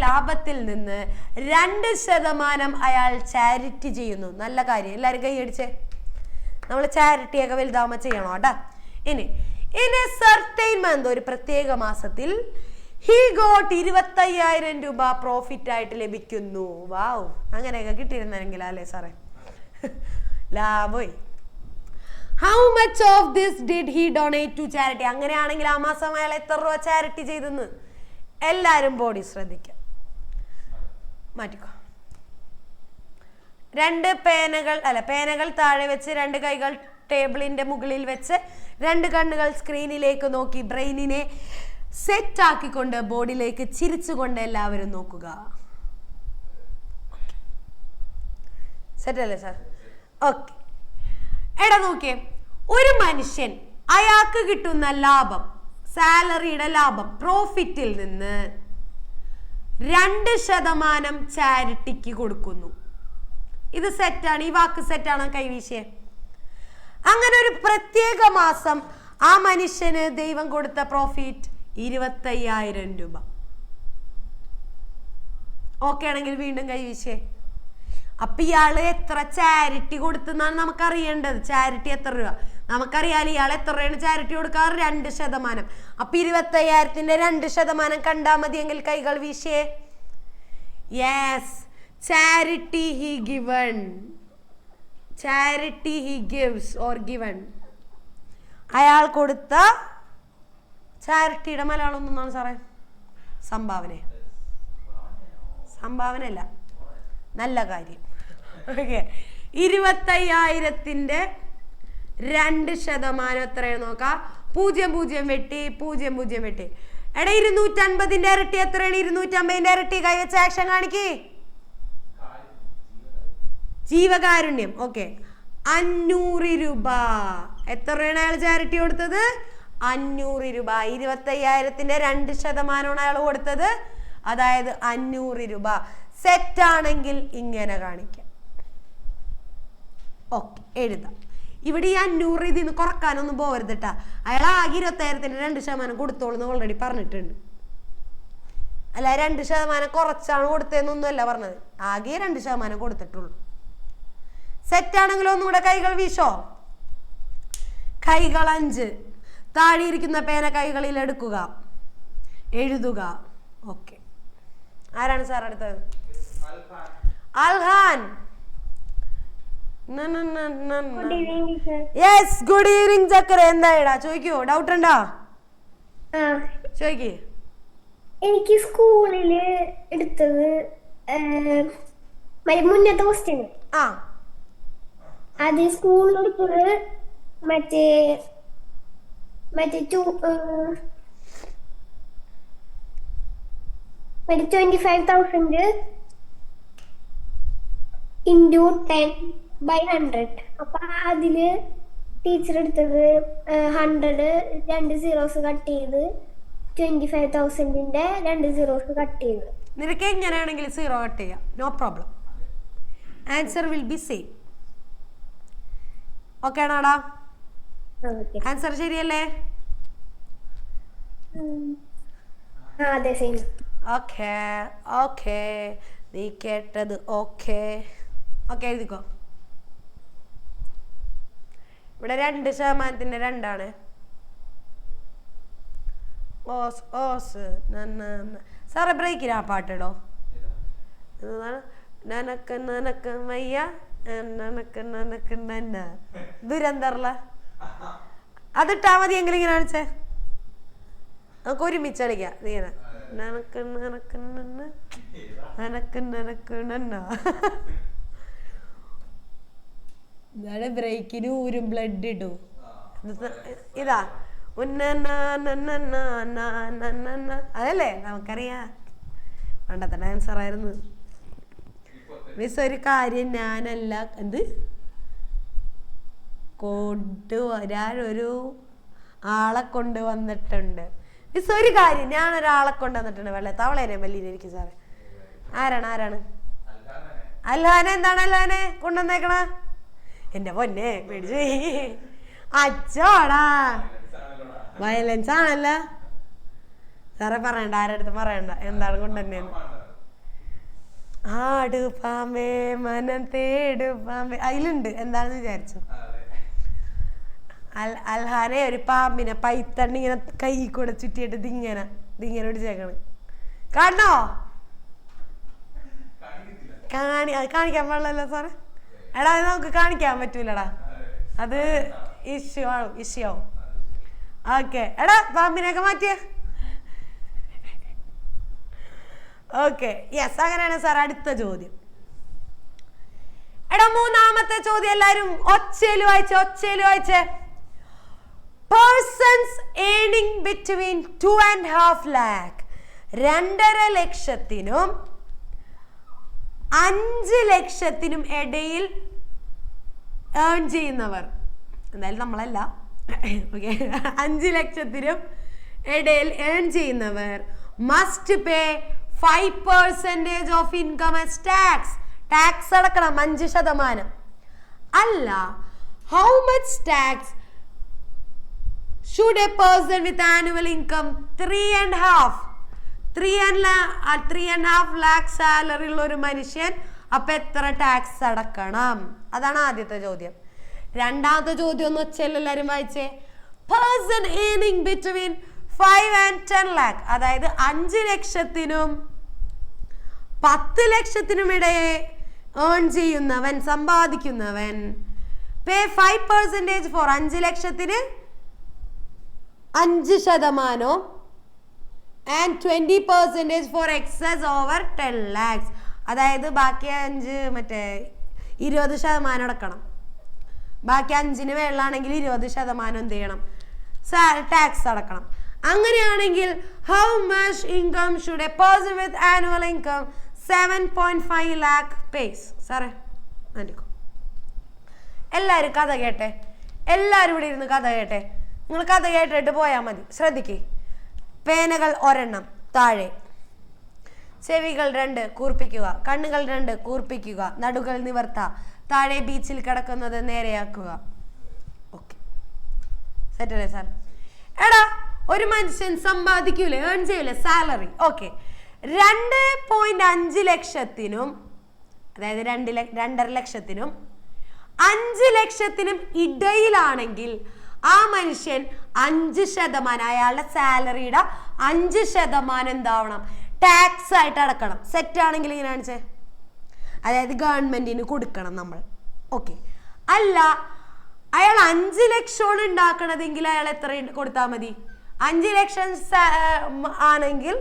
ലാഭത്തിൽ നിന്ന് 2% അയാൾ ചാരിറ്റി ചെയ്യുന്നു. നല്ല കാര്യം. എല്ലാവരും കൈയടിച്ചേ. നമ്മൾ ചാരിറ്റിയൊക്കെ വലുതാവുമ്പോൾ ചെയ്യണം കേട്ടോ. ഇനി ഇൻ എ സർട്ടൈൻ മന്ത്, ഒരു പ്രത്യേക മാസത്തിൽ ഹി ഗോട്ട് 25,000 രൂപ പ്രോഫിറ്റ് ആയിട്ട് ലഭിക്കുന്നു. വാവ്, അങ്ങനെയൊക്കെ കിട്ടിയിരുന്നെങ്കിൽ അല്ലേ സാറേ ലാഭോയ്. How much of this did he donate to charity? അങ്ങനെയാണെങ്കിൽ ആ മാസം അയാൾ എത്ര രൂപ ചാരിറ്റി ചെയ്തെന്ന് എല്ലാവരും ബോഡി ശ്രദ്ധിക്കാം. മാറ്റിക്കോ. പേനകൾ താഴെ വെച്ച് 2 കൈകൾ ടേബിളിന്റെ മുകളിൽ വെച്ച് 2 കണ്ണുകൾ സ്ക്രീനിലേക്ക് നോക്കി ബ്രെയിനിനെ സെറ്റ് ആക്കിക്കൊണ്ട് ബോർഡിലേക്ക് ചിരിച്ചുകൊണ്ട് എല്ലാവരും നോക്കുക. സെറ്റല്ലേ സാർ? ഓക്കെ. എടാ നോക്കിയേ, ഒരു മനുഷ്യൻ അയാൾക്ക് കിട്ടുന്ന ലാഭം, സാലറിയുടെ ലാഭം, പ്രോഫിറ്റിൽ നിന്ന് 2% ചാരിറ്റിക്ക് കൊടുക്കുന്നു. ഇത് സെറ്റാണ്, ഈ വാക്ക് സെറ്റാണ്. കൈവീശിയെ. അങ്ങനെ ഒരു പ്രത്യേക മാസം ആ മനുഷ്യന് ദൈവം കൊടുത്ത പ്രോഫിറ്റ് 25,000 രൂപ. ഓക്കെ ആണെങ്കിൽ വീണ്ടും കൈവീശിയെ. അപ്പൊ ഇയാള് എത്ര ചാരിറ്റി കൊടുത്തെന്നാണ് നമുക്ക് അറിയേണ്ടത്. ചാരിറ്റി എത്ര രൂപ നമുക്കറിയാലോ. ഇയാൾ എത്ര രൂപയാണ് ചാരിറ്റി കൊടുക്കാറ്? 2%. അപ്പൊ 25,000ന്റെ 2% കണ്ടാൽ മതിയെങ്കിൽ കൈകൾ വീശിയേ. Yes, charity he given. Charity he gives or given. അയാൾ കൊടുത്ത ചാരിറ്റിയുടെ മലയാളം ഒന്നാണ് സാറേ? സംഭാവന. സംഭാവനയല്ല, നല്ല കാര്യം. ഓക്കെ. 25,000ന്റെ 2% എത്രയാണ് നോക്കാം. 0 വെട്ടി 0 വെട്ടി. എടാ 250ന്റെ ഇരട്ടി എത്രയാണ്? 250ന്റെ ഇരട്ടി. കൈവച്ച ആക്ഷൻ കാണിക്ക്. ജീവകാരുണ്യം. ഓക്കെ. 500 രൂപ. എത്ര രൂപയാണ് അയാൾ ചാരിറ്റി കൊടുത്തത്? 500 രൂപ. 25,000ന്റെ 2% അയാൾ കൊടുത്തത്, അതായത് 500 രൂപ. സെറ്റാണെങ്കിൽ ഇങ്ങനെ കാണിക്കാം. ഓക്കെ, എഴുതാം. ഇവിടെ ഈ 500 ഇതിൽ നിന്ന് കുറക്കാനൊന്നും പോകരുത് കേട്ടാ. അയാൾ ആകെ 25,000ന്റെ 2% കൊടുത്തോളൂ ഓൾറെഡി പറഞ്ഞിട്ടുണ്ട്. അല്ല, 2% കുറച്ചാണ് കൊടുത്തതെന്നൊന്നുമല്ല പറഞ്ഞത്. ആകെ 2% കൊടുത്തിട്ടുള്ളൂ. സെറ്റാണെങ്കിലോ ഒന്നുകൂടെ കൈകൾ വീശോ. കൈകൾ 5. താഴെ ഇരിക്കുന്ന പേന കൈകളിൽ എടുക്കുക, എഴുതുക. ഓക്കെ. ആരാണ് സാർ അടുത്തത്? അൽഹാൻ. യെസ്, ഗുഡ് ഈവനിങ് ചക്കര. എന്താ ചോദിക്കോ? ഡൗട്ട് ഉണ്ടോ? ചോദിക്കേ. എനിക്ക് സ്കൂളില് എടുത്തത് മുന്നത്തെ ക്വസ്റ്റ്യൻ. അത് സ്കൂളിൽ എടുത്തത് മറ്റേ 25,000 into 10/100. അപ്പൊ അതില് ടീച്ചർ എടുത്തത് 100 2 zeros കട്ട് ചെയ്ത് 25,000ന്റെ 2 zeros കട്ട് ചെയ്ത്. നിനക്ക് എങ്ങനെയാണെങ്കിൽ 0 കട്ട് ചെയ്യാം, no problem. Answer will be same. Okay ആണോടാ? ആൻസർ ശരിയല്ലേ? അതെ, സെയിം. ഓക്കെ ഓക്കെ, നീ കേട്ടത് ഓക്കെ. ഓക്കെ, എഴുതിക്കോ. ഇവിടെ 2%ന്റെ 2 ഓസ് ഓസ്. സാറേ ബ്രേക്കിന് ആ പാട്ടിടോ. എന്താണ്? നനക്ക് നനക്ക് മയ്യ നനക്ക് നനക്ക് നന്ന ദുരന്തർല. അതിട്ടാ മതി. എങ്കിലും ഇങ്ങനെ കാണിച്ചേ, നമുക്ക് ഒരുമിച്ച് കളിക്കാം. ഇങ്ങനെ നനക്ക് നനക്ക് നന്ന നനക്ക് നനക്ക് നന്ന. ഇതാണ് ബ്രേക്കിന് ഊരും ബ്ലഡ് ഇടൂ. ഇതാ അതല്ലേ നമുക്കറിയാം. പണ്ടത്തെ ഡാൻസർ ആയിരുന്നു. മിസ് ഒരു കാര്യം, ഞാനല്ല എന്ത് ഒരാളൊരു ആളെ കൊണ്ട് വന്നിട്ടുണ്ട്. മിസ് ഒരു കാര്യം, ഞാനൊരാളെ കൊണ്ട് വന്നിട്ടുണ്ട്. വെള്ള തവളേനെ മല്ലിയിരിക്കും സാറേ. ആരാണ്? അല്ലാനെ. എന്താണ് അല്ലാനെ കൊണ്ടുവന്നേക്കണ? എന്റെ പൊന്നെ പേടിച്ചു. അച്ചോടാ, വയലൻസ് ആണല്ല സാറേ. പറയണ്ട, ആരടുത്ത് പറയണ്ട എന്താണ് കൊണ്ടുവന്നേന്ന്. ആടു പാമ്പേ മനം തേടു പാമ്പേ, അതിലുണ്ട്. എന്താണെന്ന് വിചാരിച്ചു. അൽഹാനെ ഒരു പാമ്പിനെ പൈത്തണ്ണി ഇങ്ങനെ കൈ കൂടെ ചുറ്റിയിട്ട് ദിങ്ങനെ പിടിച്ചേക്കണ്. കാണണോ? അത് കാണിക്കാൻ പാടില്ലല്ലോ സാറേ. എടാ, അത് നമുക്ക് കാണിക്കാൻ പറ്റൂലടാ, അത് ഇഷ്യൂ ആവും. ഓക്കെ. എടാ, പാമ്പിനെയൊക്കെ മാറ്റിയ. ഓക്കെ, യെസ്, അങ്ങനെയാണ് സാർ. അടുത്ത ചോദ്യം. എടാ, മൂന്നാമത്തെ ചോദ്യം എല്ലാരും ഒച്ചയില് വായിച്ചേ. Persons earning between 2.5 lakh 2.5 ലക്ഷത്തിനും 5 ലക്ഷത്തിനും ഇടയിൽ ഏൺ ചെയ്യുന്നവർ, എന്തായാലും നമ്മളല്ല, ഓക്കെ, 5 ലക്ഷത്തിനും ഇടയിൽ ഏൺ ചെയ്യുന്നവർ must pay 5% of income as tax. Tax അടക്കണം 5%. അല്ല, how much tax should a person with annual income 3.5 lakh salary ഉള്ള ഒരു മനുഷ്യൻ അപ്പൊ എത്ര ടാക്സ് അടക്കണം? അതാണ് ആദ്യത്തെ ചോദ്യം. രണ്ടാമത്തെ ചോദ്യം ഒന്ന് വെച്ചാൽ എല്ലാവരും വായിച്ചേ. Person earning between 5 and 10 lakh, അതായത് 5 ലക്ഷത്തിനും 10 ലക്ഷത്തിനും ഇടയെ ഏൺ ചെയ്യുന്നവൻ, സമ്പാദിക്കുന്നവൻ പേ 5% ഫോർ 5 ലക്ഷത്തിന് 5% and 20% for excess over 10 lakhs. അതായത് ബാക്കി 20% അടക്കണം. ബാക്കി 5-ന് മേളിലാണെങ്കിൽ 20% എന്ത് ചെയ്യണം? ടാക്സ് അടക്കണം. അങ്ങനെയാണെങ്കിൽ how much income should a person with annual income 7.5 lakh pace? സാറേ മാറ്റിക്കോ. എല്ലാവരും കഥ കേട്ടെ, എല്ലാവരും ഇവിടെ ഇരുന്ന് കഥ കേട്ടെ. നിങ്ങൾ കഥ കേട്ടിട്ട് പോയാൽ മതി. ശ്രദ്ധിക്കേ. പേനകൾ ഒരെണ്ണം താഴെ, ചെവികൾ 2 കൂർപ്പിക്കുക, കണ്ണുകൾ 2 കൂർപ്പിക്കുക, നടുകൾ നിവർത്ത, താഴെ ബീച്ചിൽ കിടക്കുന്നത് നേരെയാക്കുക. ഓക്കെ, സെറ്റല്ലേ സാർ? എടാ, ഒരു മനുഷ്യൻ സമ്പാദിക്കൂലേ, ഏൺ ചെയ്യൂലേ, സാലറി. ഓക്കെ, 2.5 ലക്ഷത്തിനും, അതായത് 2.5 ലക്ഷത്തിനും 5 ലക്ഷത്തിനും ഇടയിലാണെങ്കിൽ ആ മനുഷ്യൻ 5%, അയാളുടെ സാലറിയുടെ 5% എന്താവണം? ടാക്സ് ആയിട്ട് അടക്കണം. സെറ്റ് ആണെങ്കിൽ ഇങ്ങനെ കാണിച്ചേ, അതായത് ഗവൺമെന്റിന് കൊടുക്കണം നമ്മൾ. ഓക്കെ, അല്ല, അയാൾ 5 ലക്ഷമാണ് ഉണ്ടാക്കണതെങ്കിൽ അയാൾ എത്ര കൊടുത്താൽ മതി? 5 ലക്ഷം ആണെങ്കിൽ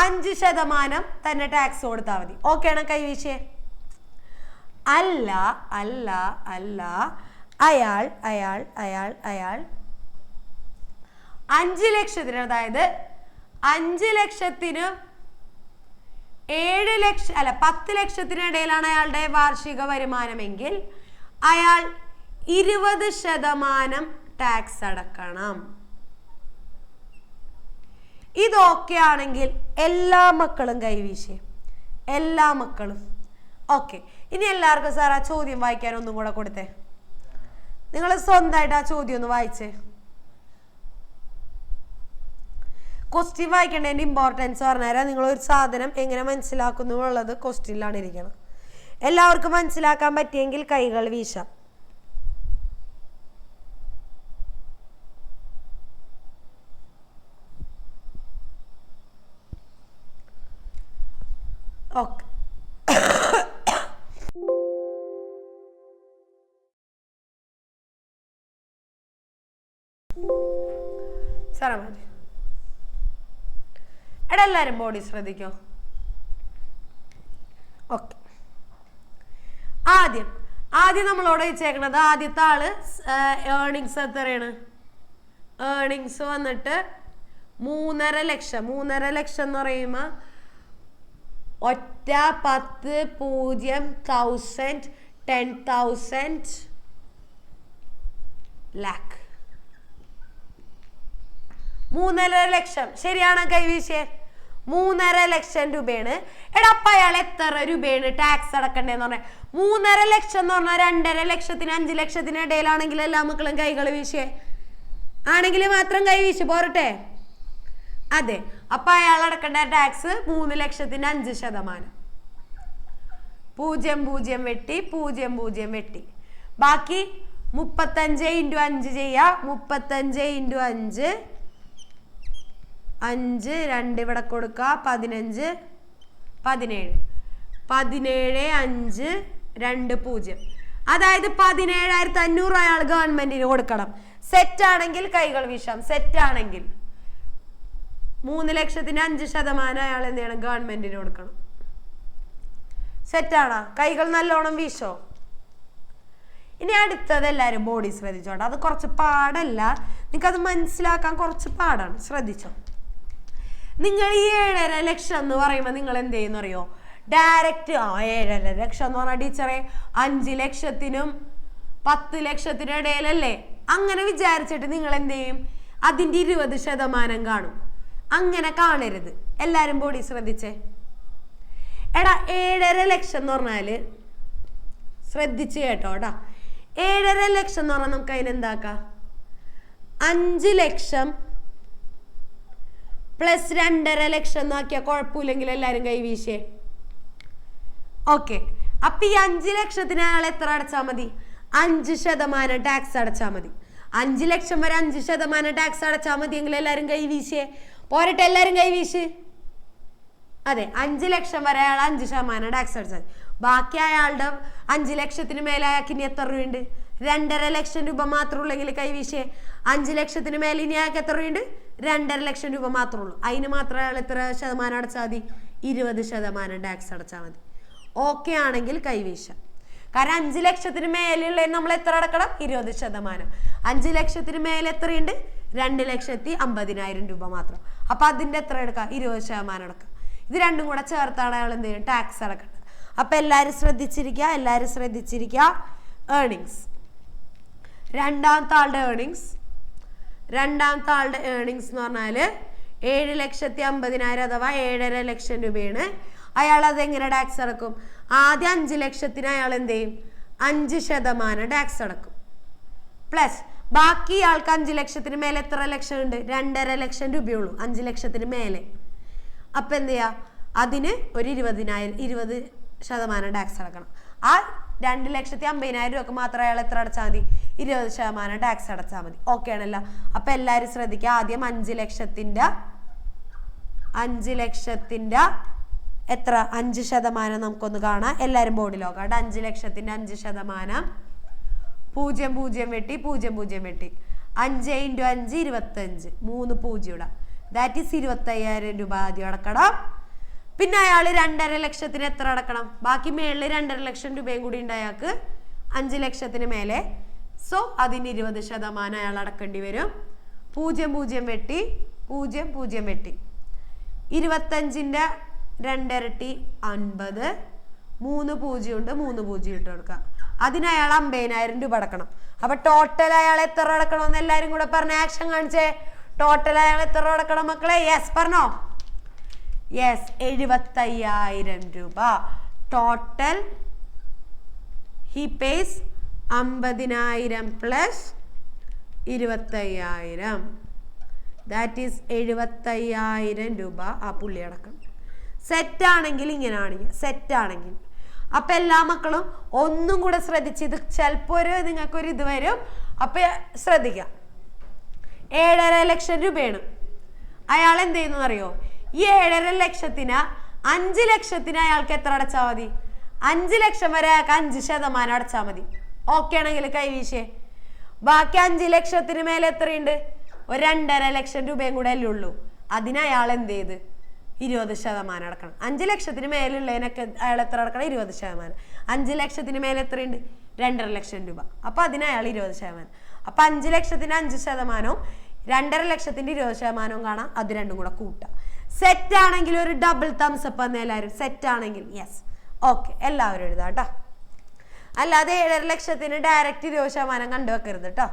5% തന്നെ ടാക്സ് കൊടുത്താൽ മതി. ഓക്കെ ആണോ കൈവീശേ? അല്ല അല്ല അല്ല, അയാൾ 5 ലക്ഷത്തിന്, അതായത് 5 ലക്ഷത്തിന് 7 ലക്ഷം, അല്ല 10 ലക്ഷത്തിനിടയിലാണ് അയാളുടെ വാർഷിക വരുമാനമെങ്കിൽ അയാൾ 20% ടാക്സ് അടക്കണം. ഇതൊക്കെ ആണെങ്കിൽ എല്ലാ മക്കളും കൈവീശേ, എല്ലാ മക്കളും. ഓക്കെ, ഇനി എല്ലാവർക്കും സാർ ആ ചോദ്യം വായിക്കാൻ ഒന്നും കൂടെ കൊടുത്തേ. നിങ്ങൾ സ്വന്തമായിട്ട് ആ ചോദ്യം ഒന്ന് വായിച്ചേ. ക്വസ്റ്റ്യൻ വായിക്കേണ്ടതിൻ്റെ ഇമ്പോർട്ടൻസ് പറഞ്ഞുതരാം. നിങ്ങളൊരു സാധനം എങ്ങനെ മനസ്സിലാക്കുന്നു എന്നുള്ളത് ക്വസ്റ്റ്യനിലാണ് ഇരിക്കണം. എല്ലാവർക്കും മനസ്സിലാക്കാൻ പറ്റിയെങ്കിൽ കൈകൾ വീശാം. ഓക്കെ, സാറേ മതി. എടാ, എല്ലാവരും ബോഡി ശ്രദ്ധിക്കോ. ഓക്കെ, ആദ്യം നമ്മളോട് വെച്ചേക്കണത്, ആദ്യത്തെ ആള് ഏർണിങ്സ് എത്രയാണ്? ഏർണിങ്സ് വന്നിട്ട് 3.5 ലക്ഷം. 3.5 ലക്ഷം എന്ന് പറയുമ്പോൾ 10,000 10,000 ലാക്ക്. 3.5 ലക്ഷം ശരിയാണ് കൈവീശേ? 3.5 ലക്ഷം രൂപയാണ്. എടാ, അപ്പൊ അയാൾ എത്ര രൂപയാണ് ടാക്സ് അടക്കണ്ടേന്ന് പറഞ്ഞാൽ? 3.5 ലക്ഷം എന്ന് പറഞ്ഞാൽ 2.5 ലക്ഷത്തിന് 5 ലക്ഷത്തിന് ഇടയിലാണെങ്കിൽ എല്ലാ മക്കളും കൈകൾ വീശേ, ആണെങ്കിൽ മാത്രം കൈവീശ് പോരട്ടെ. അതെ, അപ്പൊ അയാൾ അടക്കേണ്ട ടാക്സ് 3 ലക്ഷത്തിന് 5%. 0 വെട്ടി 0 വെട്ടി, ബാക്കി 35 × 5 ചെയ്യാ. 35 × 5, 5 2 ഇവിടെ കൊടുക്കുക, 15 17 17 5 2 0, അതായത് 17,500 അയാൾ ഗവൺമെന്റിന് കൊടുക്കണം. സെറ്റ് ആണെങ്കിൽ കൈകൾ വീശാം. സെറ്റ് ആണെങ്കിൽ 3 ലക്ഷത്തിന് 5% അയാൾ എന്ത് ചെയ്യണം? ഗവൺമെന്റിന് കൊടുക്കണം. സെറ്റാണോ? കൈകൾ നല്ലോണം വീശോ. ഇനി അടുത്തത് എല്ലാവരും ബോഡി ശ്രദ്ധിച്ചോട്ടെ. അത് കുറച്ച് പാടല്ല, നിങ്ങൾക്കത് മനസ്സിലാക്കാൻ കുറച്ച് പാടാണ്. ശ്രദ്ധിച്ചോ. നിങ്ങൾ ഈ 7.5 ലക്ഷം എന്ന് പറയുമ്പോൾ നിങ്ങൾ എന്ത് ചെയ്യുന്ന അറിയോ? ഡയറക്റ്റ് 7.5 ലക്ഷം എന്ന് പറഞ്ഞ ടീച്ചറെ 5 ലക്ഷത്തിനും 10 ലക്ഷത്തിനും ഇടയിലല്ലേ, അങ്ങനെ വിചാരിച്ചിട്ട് നിങ്ങൾ എന്ത് ചെയ്യും, അതിന്റെ 20% കാണും. അങ്ങനെ കാണരുത്. എല്ലാരും ബോഡി ശ്രദ്ധിച്ചേ. എടാ 7.5 ലക്ഷം എന്ന് പറഞ്ഞാല് ശ്രദ്ധിച്ച് കേട്ടോടാ, 7.5 ലക്ഷം എന്ന് പറഞ്ഞാൽ നമുക്ക് അതിനെന്താക്കാം, 5 ലക്ഷം പ്ലസ് 2.5 ലക്ഷം എന്നാക്കിയാൽ കുഴപ്പമില്ലെങ്കിൽ എല്ലാരും കൈവീശേ. ഓക്കെ, അപ്പൊ ഈ 5 ലക്ഷത്തിന് അയാൾ എത്ര അടച്ചാൽ മതി, 5% ടാക്സ് അടച്ചാൽ മതി. 5 ലക്ഷം വരെ 5% ടാക്സ് അടച്ചാൽ മതി എങ്കിൽ എല്ലാരും കൈവീശേ. പോരട്ടെ, എല്ലാരും കൈവീശ്. അതെ, 5 ലക്ഷം വരെ അയാൾ 5% ടാക്സ് അടച്ചാൽ, ബാക്കി അയാളുടെ 5 ലക്ഷത്തിന് മേലെ അയാൾക്ക് ഇനി എത്ര രൂപയുണ്ട്, 2.5 ലക്ഷം രൂപ മാത്രമേ ഉള്ളെങ്കിൽ കൈവീശേ. 5 ലക്ഷത്തിന് മേലെ ഇനി അയാൾക്ക് എത്ര രൂപയുണ്ട്, 2.5 ലക്ഷം രൂപ മാത്രമേ ഉള്ളൂ. അതിന് മാത്രം അയാൾ എത്ര ശതമാനം അടച്ചാൽ മതി, 20% ടാക്സ് അടച്ചാൽ മതി. ഓക്കെ ആണെങ്കിൽ കൈവീശാം. കാരണം 5 ലക്ഷത്തിന് മേലെയുള്ള നമ്മൾ എത്ര അടക്കണം, 20%. 5 ലക്ഷത്തിന് മേലെ എത്രയുണ്ട്, 2,50,000 രൂപ മാത്രം. അപ്പൊ അതിന്റെ എത്ര എടുക്കാം, 20% അടക്കാം. ഇത് രണ്ടും കൂടെ ചേർത്താണ് അയാൾ എന്ത് ചെയ്യും, ടാക്സ് അടക്കേണ്ടത്. അപ്പൊ എല്ലാരും ശ്രദ്ധിച്ചിരിക്കുക. ഏർണിങ്സ്, രണ്ടാമത്തെ ആളുടെ ഏർണിങ്സ് എന്ന് പറഞ്ഞാല് 7,50,000 അഥവാ 7.5 ലക്ഷം രൂപയാണ്. അയാൾ അതെങ്ങനെ ടാക്സ് അടക്കും, ആദ്യം 5 ലക്ഷത്തിന് അയാൾ എന്ത് ചെയ്യും, 5% ടാക്സ് അടക്കും. പ്ലസ് ബാക്കി ആൾക്ക് 5 ലക്ഷത്തിന് മേലെ എത്ര ലക്ഷം ഉണ്ട്, 2.5 ലക്ഷം രൂപയുള്ളൂ 5 ലക്ഷത്തിന് മേലെ. അപ്പൊ എന്ത് ചെയ്യാ, അതിന് ഒരു 20% ടാക്സ് അടക്കണം. ആ 2,50,000 രൂപക്ക് മാത്രം അയാൾ എത്ര അടച്ചാൽ മതി, 20% ടാക്സ് അടച്ചാൽ മതി. ഓക്കെ ആണല്ലോ. അപ്പൊ എല്ലാരും ശ്രദ്ധിക്കുക. ആദ്യം 5 ലക്ഷത്തിന്റെ എത്ര 5% നമുക്കൊന്ന് കാണാം. എല്ലാരും ബോർഡിൽ നോക്കാം. 5 ലക്ഷത്തിന്റെ 5%, 0 വെട്ടി 0 വെട്ടി 5 × 5 25, 3 0 ദാറ്റ് ഈസ് 25,000 രൂപ ആദ്യം അടക്കണം. പിന്നെ അയാൾ 2.5 ലക്ഷത്തിന് എത്ര അടക്കണം, ബാക്കി മേളിൽ 2.5 ലക്ഷം രൂപയും കൂടി ഉണ്ട് അയാൾക്ക് 5 ലക്ഷത്തിന് മേലെ. സോ അതിന് 20% അയാൾ അടക്കേണ്ടി വരും. 0 വെട്ടി 0 വെട്ടി 25ന്റെ 2 ഇരട്ടി 50, 3 0 ഉണ്ട് 3 0 ഇട്ട് കൊടുക്കാം. അതിന് അയാൾ 50,000 രൂപ അടക്കണം. അപ്പൊ ടോട്ടൽ അയാൾ എത്ര അടക്കണമെന്ന് എല്ലാരും കൂടെ പറഞ്ഞ ആക്ഷൻ കാണിച്ചേ. ടോട്ടൽ അയാൾ എത്ര അടക്കണം മക്കളെ, യെസ് പറഞ്ഞോ, യെസ് 75,000 രൂപ. Total he pace 50,000 plus 25,000, that is 75,000 രൂപ ആ പുള്ളി അടക്കണം. സെറ്റ് ആണെങ്കിൽ ഇങ്ങനെയാണ്, സെറ്റ് ആണെങ്കിൽ. അപ്പൊ എല്ലാ മക്കളും ഒന്നും കൂടെ ശ്രദ്ധിച്ച്, ഇത് ചിലപ്പോ നിങ്ങൾക്കൊരു ഇത് വരും. അപ്പൊ ശ്രദ്ധിക്കാം. 7.5 ലക്ഷം രൂപയാണ്. അയാൾ എന്ത് ചെയ്യുന്നു അറിയോ, ഈ 7.5 ലക്ഷത്തിന് 5 ലക്ഷത്തിന് അയാൾക്ക് എത്ര അടച്ചാൽ മതി, 5 ലക്ഷം വരെ അയാൾക്ക് 5% അടച്ചാൽ മതി. ഓക്കെ ആണെങ്കിൽ കൈവീശേ. ബാക്കി 5 ലക്ഷത്തിന് മേലെ എത്രയുണ്ട്, ഒരു 2.5 ലക്ഷം രൂപയും കൂടെ അല്ലേ ഉള്ളൂ. അതിന് അയാൾ എന്ത് ചെയ്ത് 20% അടക്കണം. 5 ലക്ഷത്തിന് മേലുള്ളതിനൊക്കെ അയാൾ എത്ര അടക്കണം, 20%. 5 ലക്ഷത്തിന് മേലെ എത്രയുണ്ട്, 2.5 ലക്ഷം രൂപ. അപ്പൊ അതിന് അയാൾ 20%. അപ്പൊ 5 ലക്ഷത്തിന് 5%, 2.5 ലക്ഷത്തിന്റെ 20% കാണാം. അത് രണ്ടും കൂടെ കൂട്ടാം. സെറ്റ് ആണെങ്കിൽ ഒരു ഡബിൾ തംസ് അപ്പ് എന്ന് എല്ലാവരും. സെറ്റ് ആണെങ്കിൽ യെസ്. ഓക്കെ, എല്ലാവരും എഴുതാം കേട്ടോ. അല്ലാതെ 7.5 ലക്ഷത്തിന് ഡയറക്റ്റ് 20% കണ്ടുവെക്കരുത് കേട്ടോ.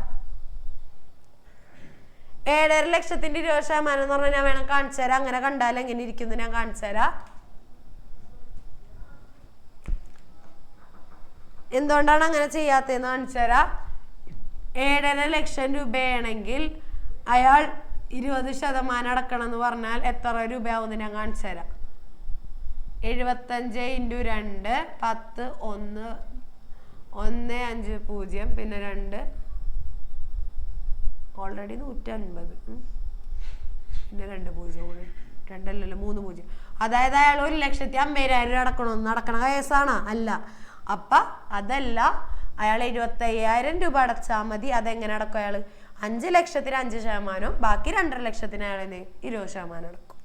7.5 ലക്ഷത്തിന്റെ 20% എന്ന് പറഞ്ഞാൽ ഞാൻ വേണം കാണിച്ചു തരാം. അങ്ങനെ കണ്ടാൽ എങ്ങനെ ഇരിക്കുന്നു ഞാൻ കാണിച്ചു തരാം. എന്തുകൊണ്ടാണ് അങ്ങനെ ചെയ്യാത്തതെന്ന് കാണിച്ചു തരാം. 7.5 ലക്ഷം രൂപയാണെങ്കിൽ അയാൾ 20% അടക്കണം എന്ന് പറഞ്ഞാൽ എത്ര രൂപയാവുമെന്ന് ഞാൻ കാണിച്ചു തരാം. 75 × 2 10 1 1 5 0 പിന്നെ 2 ഓൾറെഡി 150 പിന്നെ 2 0 കൂടി 2 അല്ലല്ലോ 3 0. അതായത് അയാൾ 1,50,000 അടക്കണമെന്ന് നടക്കണ കേസാണ് അല്ല. അപ്പൊ അതല്ല, അയാൾ 75,000 രൂപ അടച്ചാൽ മതി. അതെങ്ങനെ അടക്കും അയാൾ, 5 ലക്ഷത്തിന് 5%, ബാക്കി 2.5 ലക്ഷത്തിന് അയാൾ 20% അടക്കും.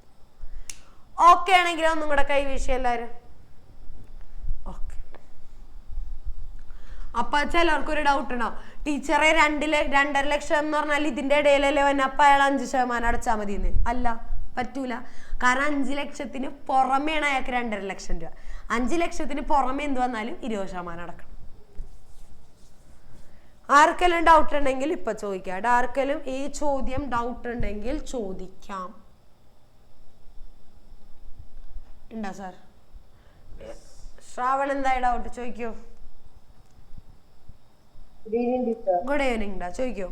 ഓക്കെ ആണെങ്കിൽ ഒന്നും കൂടെ കൈവീശി എല്ലാവരും. ഓക്കെ. അപ്പൊ ചിലർക്കൊരു ഡൗട്ട് ഉണ്ടാവും, ടീച്ചറെ 2.5 ലക്ഷം എന്ന് പറഞ്ഞാൽ ഇതിന്റെ ഇടയിലല്ലേ വന്നെ, അപ്പൊ അയാൾ 5% അടച്ചാൽ മതി എന്ന്. അല്ല, പറ്റൂല. കാരണം 5 ലക്ഷത്തിന് പുറമേയാണ് അയാൾക്ക് 2.5 ലക്ഷം രൂപ. 5 ലക്ഷത്തിന് പുറമെ എന്ത് വന്നാലും 20% അടക്കണം. ആർക്കെല്ലാം ഡൗട്ട് ഉണ്ടെങ്കിൽ ഇപ്പൊ ചോദിക്കാം. ആർക്കെല്ലാം ഈ ചോദ്യം ഡൗട്ട് ഉണ്ടെങ്കിൽ ചോദിക്കാം. ഉണ്ടോ സാർ? ശ്രാവൺ എന്തായി ഡൗട്ട് ചോദിക്കോ? ഗുഡ് ഈവനിങ് ഡാ, ചോദിക്കോ?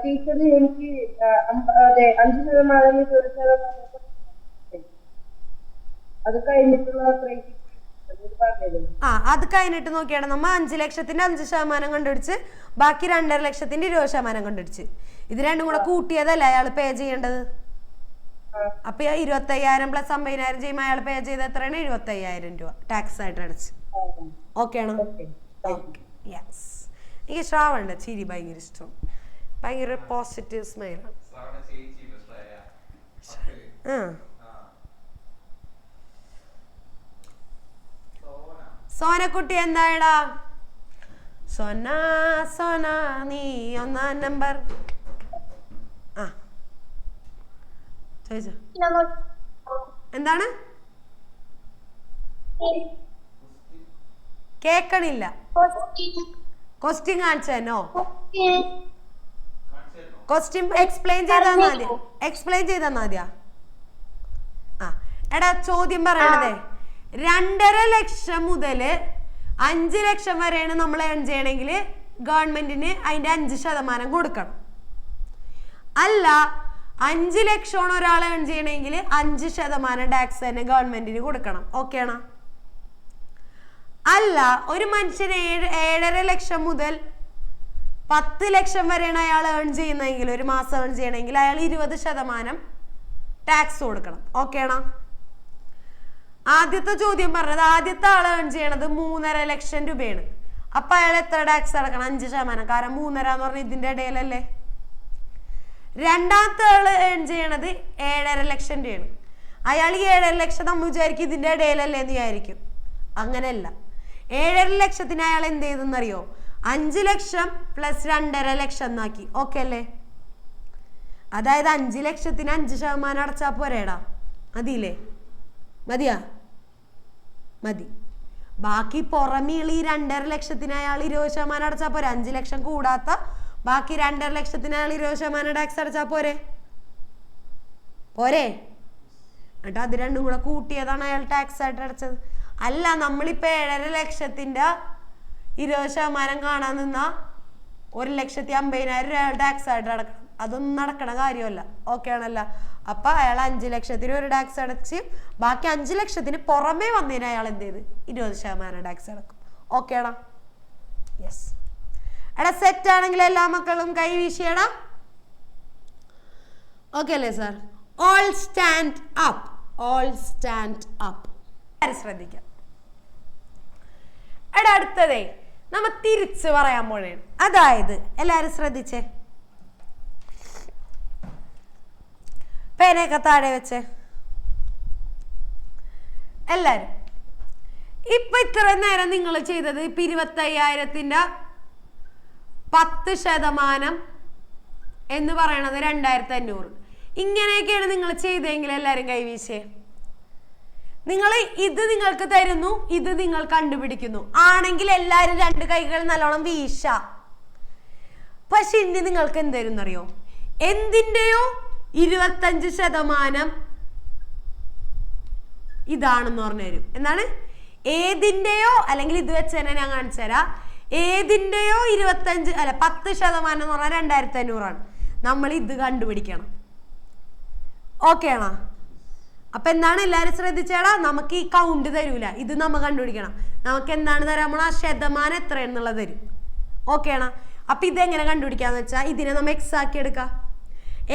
ടീച്ചർ എനിക്ക് 5% അത് കഴിഞ്ഞിട്ടുള്ള അത് കഴിഞ്ഞിട്ട് നോക്കിയാണ് നമ്മ 5 ലക്ഷത്തിന്റെ 5% കണ്ടുപിടിച്ച് ബാക്കി 2.5 ലക്ഷത്തിന്റെ 20% കണ്ടുപിടിച്ച് ഇത് രണ്ടും കൂടെ കൂട്ടിയതല്ല അയാൾ പേ ചെയ്യേണ്ടത്. അപ്പൊ 25,000 പ്ലസ് 50,000 ചെയ്യുമ്പോൾ അയാൾ പേ ചെയ്ത് എത്രയാണ്? 75,000 രൂപ ടാക്സ് ആയിട്ട് അടച്ച്. ഓക്കെ ആണോ? യെസ്. എനിക്ക് ശ്രാവണ ചിരി ഭയങ്കര ഇഷ്ടം, ഭയങ്കര പോസിറ്റീവ് സ്മൈലാണ്. സോനക്കുട്ടി എന്തായടാ? സോന സോന നീ 1 നമ്പർ. ആ ചോദിച്ചോ. എന്താണ്? കേക്കണില്ല. ക്വസ്റ്റ്യൻ കാണിച്ചോ? ക്വസ്റ്റ്യൻ എക്സ്പ്ലെയിൻ ചെയ്താ മതിയാ? എക്സ്പ്ലെയിൻ ചെയ്താ മതിയാ? ആ എടാ ചോദ്യം പറയണതേ 2.5 ലക്ഷം മുതൽ 5 ലക്ഷം വരെയാണ് നമ്മൾ ഏൺ ചെയ്യണമെങ്കിൽ ഗവൺമെന്റിന് അതിന്റെ 5% കൊടുക്കണം. അല്ല 5 ലക്ഷമാണ് ഒരാൾ ഏൺ ചെയ്യണമെങ്കിൽ 5% ടാക്സ് തന്നെ ഗവൺമെന്റിന് കൊടുക്കണം. ഓക്കെ ആണോ? അല്ല ഒരു മനുഷ്യൻ 7.5 ലക്ഷം മുതൽ 10 ലക്ഷം വരെയാണ് അയാൾ ഏൺ ചെയ്യുന്നതെങ്കിൽ, ഒരു മാസം ഏൺ ചെയ്യണമെങ്കിൽ അയാൾ 20% ടാക്സ് കൊടുക്കണം. ഓക്കെ ആണോ? ആദ്യത്തെ ചോദ്യം പറഞ്ഞത് ആദ്യത്തെ ആൾ ഏൺ ചെയ്യണത് 3.5 ലക്ഷം രൂപയാണ്. അപ്പൊ അയാൾ എത്ര ടാക്സ് അടക്കണം? 5%. കാരണം 3.5 എന്ന് പറഞ്ഞാൽ ഇതിന്റെ ഇടയിലല്ലേ. രണ്ടാമത്തെ ആള് ഏൺ ചെയ്യണത് 7.5 ലക്ഷം രൂപയാണ്. അയാൾ 7.5 ലക്ഷം നമ്മൾ വിചാരിക്കും ഇതിന്റെ ഇടയിലല്ലേ എന്ന് വിചാരിക്കും. അങ്ങനെയല്ല. 7.5 ലക്ഷത്തിന് അയാൾ എന്ത് ചെയ്തെന്നറിയോ? 5 ലക്ഷം പ്ലസ് 2.5 ലക്ഷം എന്നാക്കി. ഓക്കെ അല്ലേ? അതായത് 5 ലക്ഷത്തിന് 5% അടച്ചാ പോരേടാ? മതിയില്ലേ? മതിയാ? മതി. ബാക്കി പുറമേയുള്ള ഈ 2.5 ലക്ഷത്തിന് അയാൾ 20% അടച്ചാ പോരെ? 5 ലക്ഷം കൂടാത്ത ബാക്കി 2.5 ലക്ഷത്തിന് അയാൾ 20% ടാക്സ് അടച്ചാ പോരെ? പോരെ? എന്നിട്ട് അത് രണ്ടും കൂടെ കൂട്ടിയതാണ് അയാൾ ടാക്സ് ആയിട്ട് അടച്ചത്. അല്ല നമ്മളിപ്പോ 7.5 ലക്ഷത്തിന്റെ 20% കാണാൻ നിന്നാ 1,50,000 രൂപ ടാക്സ് ആയിട്ട് അടക്കണം. അതൊന്നും നടക്കണ കാര്യമല്ല. ഓക്കെ ആണല്ല? അപ്പൊ അയാൾ 5 ലക്ഷത്തിന് ഒരു ടാക്സ് അടച്ച് ബാക്കി 5 ലക്ഷത്തിന് പുറമേ വന്നതിന് അയാൾ എന്ത് ചെയ്ത് 20% ടാക്സ് അടക്കും. ഓക്കെ ആണോ? യെസ്. എടാ സെറ്റ് ആണെങ്കിൽ എല്ലാ മക്കളും കൈ വീശിയടാ. ഓക്കെ അല്ലേ sir? All stand up. All stand up. ശ്രദ്ധിക്കാം. എടാ അടുത്തതേ നമ്മ തിരിച്ച് പറയാൻ പോണേ. അതായത് എല്ലാരും ശ്രദ്ധിച്ചേ, പേനയൊക്കെ താഴെ വെച്ചേ എല്ലാരും. ഇപ്പൊ ഇത്ര നേരം നിങ്ങൾ ചെയ്തത് ഇപ്പൊ 25,000ന്റെ 10% എന്ന് പറയണത് 2,500. ഇങ്ങനെയൊക്കെയാണ് നിങ്ങൾ ചെയ്തെങ്കിൽ എല്ലാരും കൈവീശേ. നിങ്ങൾ ഇത് നിങ്ങൾക്ക് തരുന്നു, ഇത് നിങ്ങൾ കണ്ടുപിടിക്കുന്നു ആണെങ്കിൽ എല്ലാരും 2 കൈകൾ നല്ലോണം വീശ. പക്ഷെ ഇനി നിങ്ങൾക്ക് എന്തരുന്നറിയോ? എന്തിൻ്റെയോ 25% ഇതാണെന്ന് പറഞ്ഞു തരും. എന്താണ്? ഏതിൻ്റെയോ, അല്ലെങ്കിൽ ഇത് വെച്ച് തന്നെ ഞാൻ കാണിച്ചു തരാം. ഏതിൻ്റെയോ 10% എന്ന് പറഞ്ഞാൽ 2,500 നമ്മൾ ഇത് കണ്ടുപിടിക്കണം. ഓക്കെ ആണോ? അപ്പൊ എന്താണ് എല്ലാരും ശ്രദ്ധിച്ചേടാ? നമുക്ക് ഈ കൗണ്ട് തരൂല, ഇത് നമ്മ കണ്ടുപിടിക്കണം. നമുക്ക് എന്താണ് തരാം? നമ്മൾ ആ ശതമാനം എത്രയെന്നുള്ളത് തരും. ഓക്കെ ആണോ? അപ്പൊ ഇതെങ്ങനെ കണ്ടുപിടിക്കാന്ന് വെച്ചാൽ ഇതിനെ നമ്മ എക്സ് ആക്കി എടുക്കാം.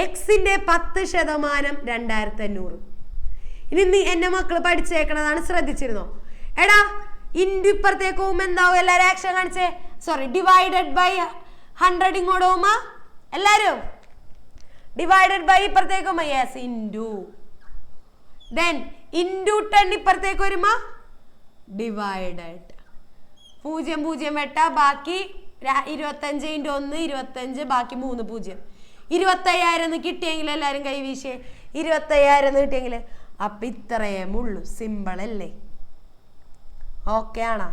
എക്സിന്റെ 10% 2,500. ഇനി എന്റെ മക്കള് പഠിച്ചേക്കണതാണ്, ശ്രദ്ധിച്ചിരുന്നോ? എടാ ഇൻഡു ഇപ്പുറത്തേക്ക് പോകുമ്പോ എന്താവും? എല്ലാരും ആക്ഷൻ കാണിച്ചേ. സോറി, ഡിവൈഡഡ് ബൈ 100 ഇങ്ങോട്ട് പോകുമ്പോ എല്ലാരും ഡിവൈഡഡ് ബൈ ഇപ്പുറത്തേക്ക് പോകുമ്പോ യെസ് ഇൻഡു. ദെൻ ഇൻഡു 10 ഇപ്പുറത്തേക്ക് വരുമ്പോ ഡിവൈഡഡ് 0 0 വെട്ട ബാക്കി 25 × 1 25, ബാക്കി 3 0. 25,000 കിട്ടിയെങ്കിൽ എല്ലാരും കൈവീശേ. 25,000 കിട്ടിയെങ്കിൽ അപ്പൊ ഇത്രയേ ഉള്ളൂ. സിമ്പിൾ അല്ലേ? ഓക്കെ ആണോ?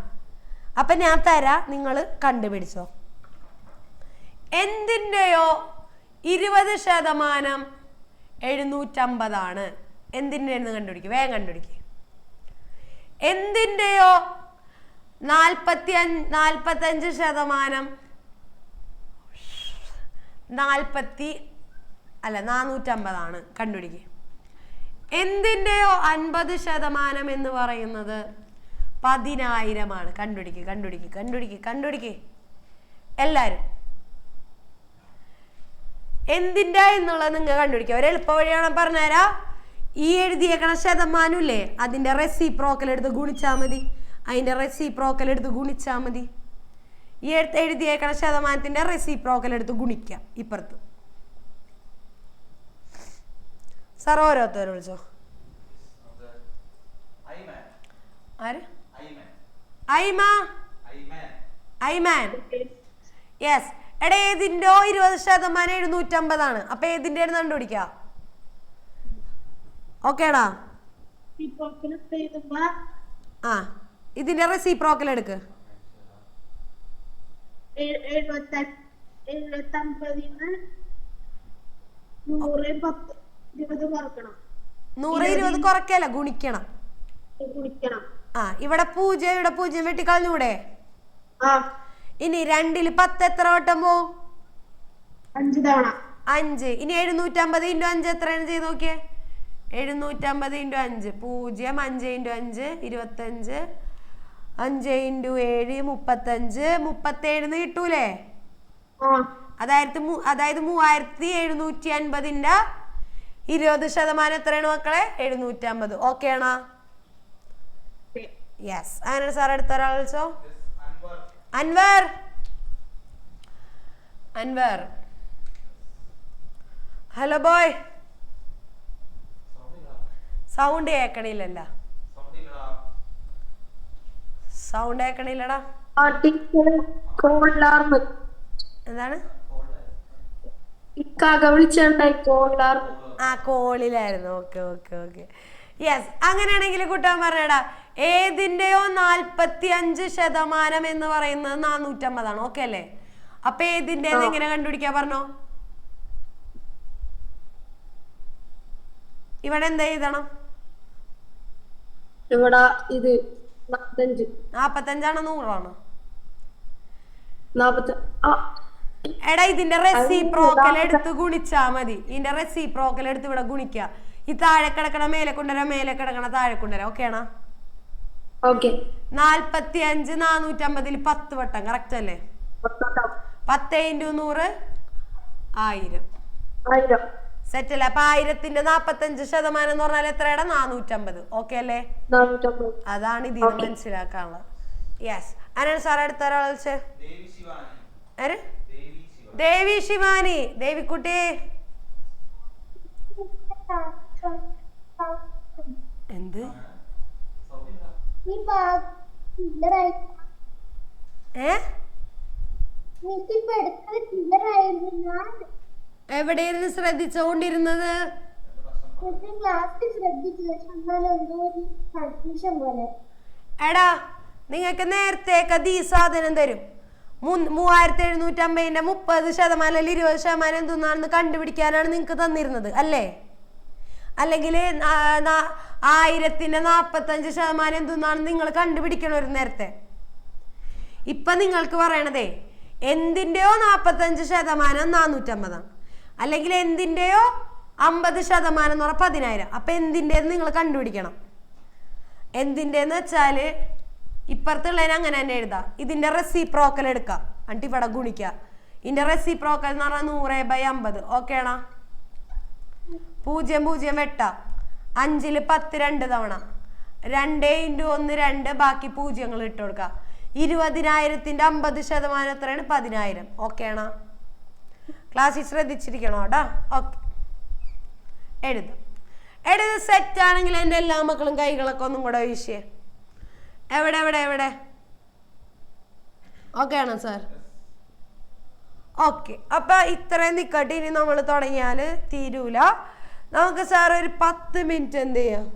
അപ്പൊ ഞാൻ തരാം, നിങ്ങൾ കണ്ടുപിടിച്ചോ. എന്തിൻ്റെയോ 20% 750 എന്തിൻ്റെ കണ്ടുപിടിക്കും, വേഗം കണ്ടുപിടിക്കുക. എന്തിൻ്റെയോ 45% 450 കണ്ടുപിടിക്കുക. എന്തിൻ്റെയോ 50% എന്ന് പറയുന്നത് 10,000 കണ്ടുപിടിക്കുക. എല്ലാവരും എന്തിൻ്റെ എന്നുള്ളത് നിങ്ങൾ കണ്ടുപിടിക്കുക. ഒരു എളുപ്പ വഴിയാണ് പറഞ്ഞുതരാം. ഈ എഴുതിയേക്കണ ശതമാനമില്ലേ, അതിൻ്റെ റെസിപ്രോക്കൽ എടുത്ത് ഗുണിച്ചാൽ മതി. ഈ എഴുതിയേക്കണ ശതമാനത്തിൻ്റെ റെസിപ്രോക്കൽ എടുത്ത് ഗുണിക്കാം ഇപ്പുറത്ത്. സാർ ഓരോരുത്തരും വിളിച്ചോ. ആര്? ഐമാൻ. യെസ്. എടാ ഏതിൻ്റെ 20% 750 അപ്പൊ ഏതിൻ്റെ കണ്ടുപിടിക്കാം. ഓക്കേടാ? ആ ഇതിന്റെ റെസിപ്രോക്കൽ എടുക്ക്. 100 കുറയ്ക്കല്ല, ഗുണിക്കണം. ആ ഇവിടെ 0 വെട്ടിക്കളഞ്ഞൂടെ? ഇനി 2 10 എത്ര വട്ടം പോവും? 5 തവണ. 5. ഇനി 750 × 5 എത്രയാണ് ചെയ്ത് നോക്കിയേ? 750 × 5 0 5 × 5 25 5 × 7 35 37 കിട്ടൂലേ? അതായത് 3750ന്റെ 20% എത്രയാണ് മക്കളെ? 750. ഓക്കെ ആണോ? യെസ്. അങ്ങനെ സാർ അടുത്ത ഒരാൾ വിളിച്ചോ. അൻവർ. Hello boy. സൗണ്ട് കേക്കണില്ലടാ. എന്താണ്? ആ കോളിലായിരുന്നു. ഓക്കെ. യെസ്. അങ്ങനെയാണെങ്കിൽ കുട്ടാൻ പറഞ്ഞടാ, ഏതിൻ്റെയോ 45% എന്ന് പറയുന്നത് 450. ഓക്കെ അല്ലേ? അപ്പൊ ഏതിൻ്റെ എങ്ങനെ കണ്ടുപിടിക്കാ പറഞ്ഞോ? ഇവിടെ എന്താ എഴുതണം? ഇവിടെ ഇത് 45. 45 100? എടാ ഇതിന്റെ റെസിപ്രോക്കൽ എടുത്ത് ഗുണിച്ചാ മതി. ഇതിന്റെ റെസിപ്രോക്കൽ എടുത്ത് ഇവിടെ ഗുണിക്ക. ഈ താഴെ കിടക്കണ മേലെ കൊണ്ടുവരാ, മേലെ കിടക്കണ താഴെ കൊണ്ടുവരാ. ഓക്കെ ആണോ? 45 450 10 വട്ടം. കറക്റ്റ് അല്ലേ? 10 × 100 1000. സെറ്റ് അല്ലേ? അപ്പൊ 1000ന്റെ 45% എന്ന് പറഞ്ഞാൽ എത്രയാണ്? 450. ഓക്കെ അല്ലേ? അതാണ് ഇതിന് മനസ്സിലാക്കാനുള്ളത്. യെസ്. അതിനാണ് സാർ അടുത്ത ഒരാൾ വിളിച്ചേ. ദേവി ശിവാനി. ദേവിക്കുട്ടി എന്ത്? എവിടെയായിരുന്നു ശ്രദ്ധിച്ചോണ്ടിരുന്നത്? എടാ നിങ്ങൾക്ക് നേരത്തേക്ക് ഈ സാധനം തരും. 3750ന്റെ 30% അല്ലെങ്കിൽ 20% എന്തെന്നാണെന്ന് കണ്ടുപിടിക്കാനാണ് നിങ്ങൾക്ക് തന്നിരുന്നത് അല്ലേ? അല്ലെങ്കിൽ 1000ന്റെ 45% എന്തെന്നാണ് നിങ്ങൾ കണ്ടുപിടിക്കണമായിരുന്നു നേരത്തെ. ഇപ്പൊ നിങ്ങൾക്ക് പറയണതേ എന്തിൻ്റെയോ 45% 450 അല്ലെങ്കിൽ എന്തിൻ്റെയോ 50% എന്ന് പറഞ്ഞാൽ 10,000. അപ്പൊ എന്തിൻ്റെന്ന് നിങ്ങൾ കണ്ടുപിടിക്കണം. എന്തിൻ്റെന്ന് വെച്ചാല് ഇപ്പുറത്തുള്ളതിന് അങ്ങനെ തന്നെ എഴുതാം. ഇതിന്റെ റെസിപ്രോക്കൽ എടുക്കാം, എന്നിട്ട് ഇവിടെ ഗുണിക്കുക. ഇതിന്റെ റെസിപ്രോക്കൽ എന്ന് പറഞ്ഞാൽ 100/50. ഓക്കെ ആണോ? 0 വെട്ടാം. 5 10 2 തവണ. 2 × 1 2. ബാക്കി 0 ഇട്ട് കൊടുക്കാം. 20,000ന്റെ 50% എത്രയാണ്? 10,000. ഓക്കെ ആണോ? ക്ലാസ്സിൽ ശ്രദ്ധിച്ചിരിക്കണോ കേട്ടോ? ഓക്കെ. എഴുതും. സെറ്റ് ആണെങ്കിൽ എൻ്റെ എല്ലാ മക്കളും കൈകളൊക്കെ ഒന്നും കൂടെ വീശിയേ. എവിടെ? ഓക്കെ ആണോ സാർ? ഓക്കെ. അപ്പൊ ഇത്രയും നിക്കട്ടെ. ഇനി നമ്മൾ തുടങ്ങിയാൽ തീരൂല. നമുക്ക് സാർ ഒരു 10 മിനിറ്റ് എന്ത് ചെയ്യാം?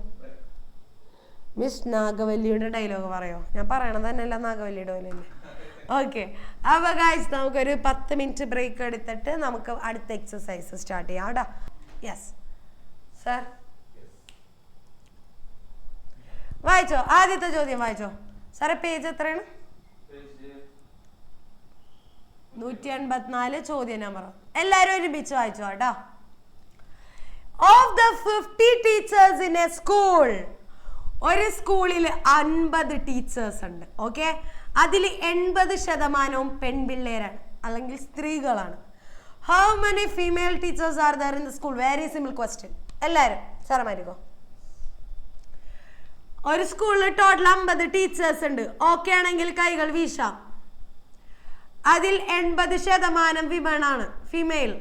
മിസ് നാഗവല്ലിയുടെ ഡയലോഗ് പറയോ? ഞാൻ പറയണത് തന്നെയല്ല നാഗവല്ലിയുടെ പോലെ തന്നെ. ഓക്കെ, അപ്പോൾ ഗൈസ് നമുക്കൊരു 10 മിനിറ്റ് ബ്രേക്ക് എടുത്തിട്ട് നമുക്ക് അടുത്ത എക്സസൈസ് സ്റ്റാർട്ട് ചെയ്യാം കേട്ടോ. യെസ് സർ, വായിച്ചോ? ആദ്യത്തെ ചോദ്യം വായിച്ചോ സാറേ. പേജ് എത്രയാണ്? 184, ചോദ്യ നമ്പർ. എല്ലാവരും ഒരുമിച്ച് വായിച്ചോ കേട്ടോ. Of the 50 teachers in A school, ഒരു സ്കൂളിൽ 50 ടീച്ചേഴ്സ് ഉണ്ട്. ഓക്കെ, അതിൽ 80% പെൺപിള്ളേരാണ് അല്ലെങ്കിൽ സ്ത്രീകളാണ്. How many female teachers are there in the school? Very simple question. എല്ലാവരും സാറമാരിക്കോ. ഒരു സ്കൂളിൽ ടോട്ടൽ 50 ടീച്ചേഴ്സ് ഉണ്ട്. ഓക്കെ ആണെങ്കിൽ കൈകൾ വീശാം. അതിൽ 80% വിമനാണ്, ഫീമെയിൽ.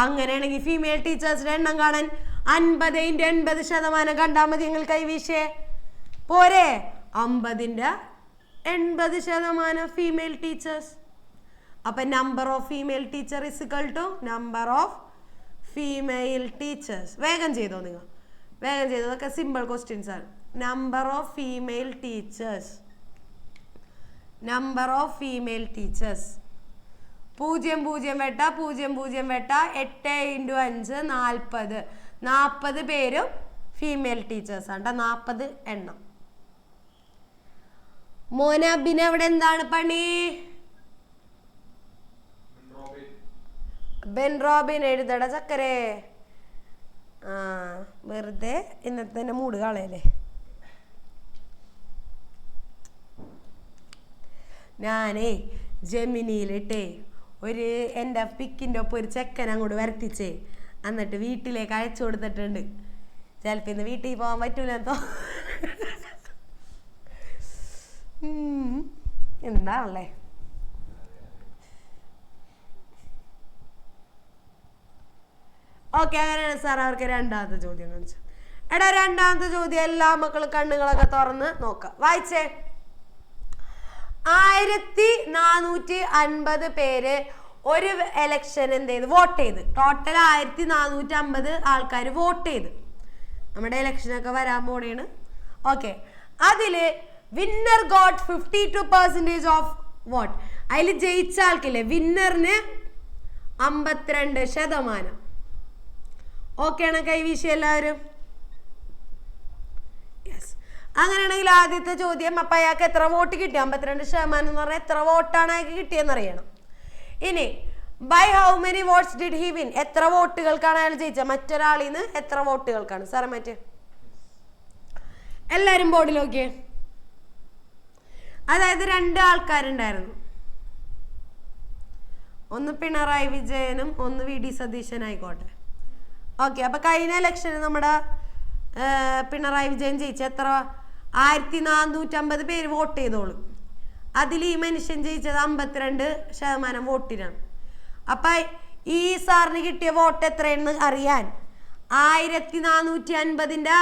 അങ്ങനെയാണെങ്കിൽ ഫീമെയിൽ ടീച്ചേഴ്സിന്റെ എണ്ണം കാണാൻ 50 × 80% കണ്ടാൽ മതി. നിങ്ങൾ കൈവീശേ പോരെ? 50 × 80% ഫീമെയിൽ ടീച്ചേഴ്സ്. അപ്പൊ number of female teacher is equal to number of female teachers. വേഗം ചെയ്തോ നിങ്ങൾ, വേഗം ചെയ്തോ. അതൊക്കെ സിമ്പിൾ ക്വസ്റ്റ്യൻസ് ആണ്. Number of female teachers, number of female teachers 0 വെട്ട 0 വെട്ട 8 × 5 40. 40 പേരും ഫീമെയിൽ ടീച്ചേഴ്സ് ആണ്. 40 എണ്ണം. മോനബിന് അവിടെ എന്താണ് പണി? ബെൻ റോബിൻ എഴുതട ചക്കരേ. വെറുതെ ഇന്നത്തെ തന്നെ മൂട് കളയല്ലേ. ഞാനേ ജെമിനിയിലിട്ടേ ഒരു എൻ്റെ പിക്കിൻ്റെ ഒപ്പം ഒരു ചെക്കൻ അങ്ങോട്ട് വരത്തിച്ചേ, എന്നിട്ട് വീട്ടിലേക്ക് അയച്ചു കൊടുത്തിട്ടുണ്ട്. ചിലപ്പോൾ ഇന്ന് വീട്ടിൽ പോകാൻ പറ്റൂലെന്നോ. എന്താണല്ലേ. ഓക്കെ, അങ്ങനെയാണ് സാർ. അവർക്ക് രണ്ടാമത്തെ ചോദ്യം കാണിച്ചു. എടാ, രണ്ടാമത്തെ ചോദ്യം എല്ലാ മക്കളും കണ്ണുകളൊക്കെ തുറന്ന് നോക്കാം. വായിച്ചേ. 1450 പേര് ഒരു എലക്ഷൻ എന്ത് ചെയ്ത് വോട്ട് ചെയ്ത്. ടോട്ടൽ 1450 ആൾക്കാർ വോട്ട് ചെയ്ത്. നമ്മുടെ ഇലക്ഷനൊക്കെ വരാൻ പോണേണ്. ഓക്കെ, അതില് വിന്നർ ഗോട്ട് 52% ഓഫ് വോട്ട്. അതിൽ ജയിച്ച ആൾക്കില്ലേ, വിന്നറിന് 52%. ഓക്കെ ആണ് കൈവീശി എല്ലാവരും? യെസ്. അങ്ങനെയാണെങ്കിൽ ആദ്യത്തെ ചോദ്യം, അപ്പൊ അയാൾക്ക് എത്ര വോട്ട് കിട്ടി? 52% എന്ന് പറഞ്ഞാൽ എത്ര വോട്ടാണ് അയാൾക്ക് കിട്ടിയെന്ന് അറിയണം. ഇനി by how many votes did he win? എത്ര വോട്ടുകൾക്കാണ് അയാൾ ജയിച്ചത്? മറ്റൊരാളിൽ നിന്ന് എത്ര വോട്ടുകൾക്കാണ്? സാറേ മറ്റേ എല്ലാവരും ബോർഡിൽ നോക്കിയേ. അതായത് 2 ആൾക്കാരുണ്ടായിരുന്നു. ഒന്ന് പിണറായി വിജയനും ഒന്ന് വി ഡി സതീശനായിക്കോട്ടെ. ഓക്കെ, അപ്പൊ കഴിഞ്ഞ ഇലക്ഷന് നമ്മുടെ പിണറായി വിജയൻ ജയിച്ച എത്ര? 1450 പേര് വോട്ട് ചെയ്തോളൂ. അതിൽ ഈ മനുഷ്യൻ ജയിച്ചത് 52% വോട്ടിനാണ്. അപ്പൊ ഈ സാറിന് കിട്ടിയ വോട്ട് എത്രയെന്ന് അറിയാൻ 1450ന്റെ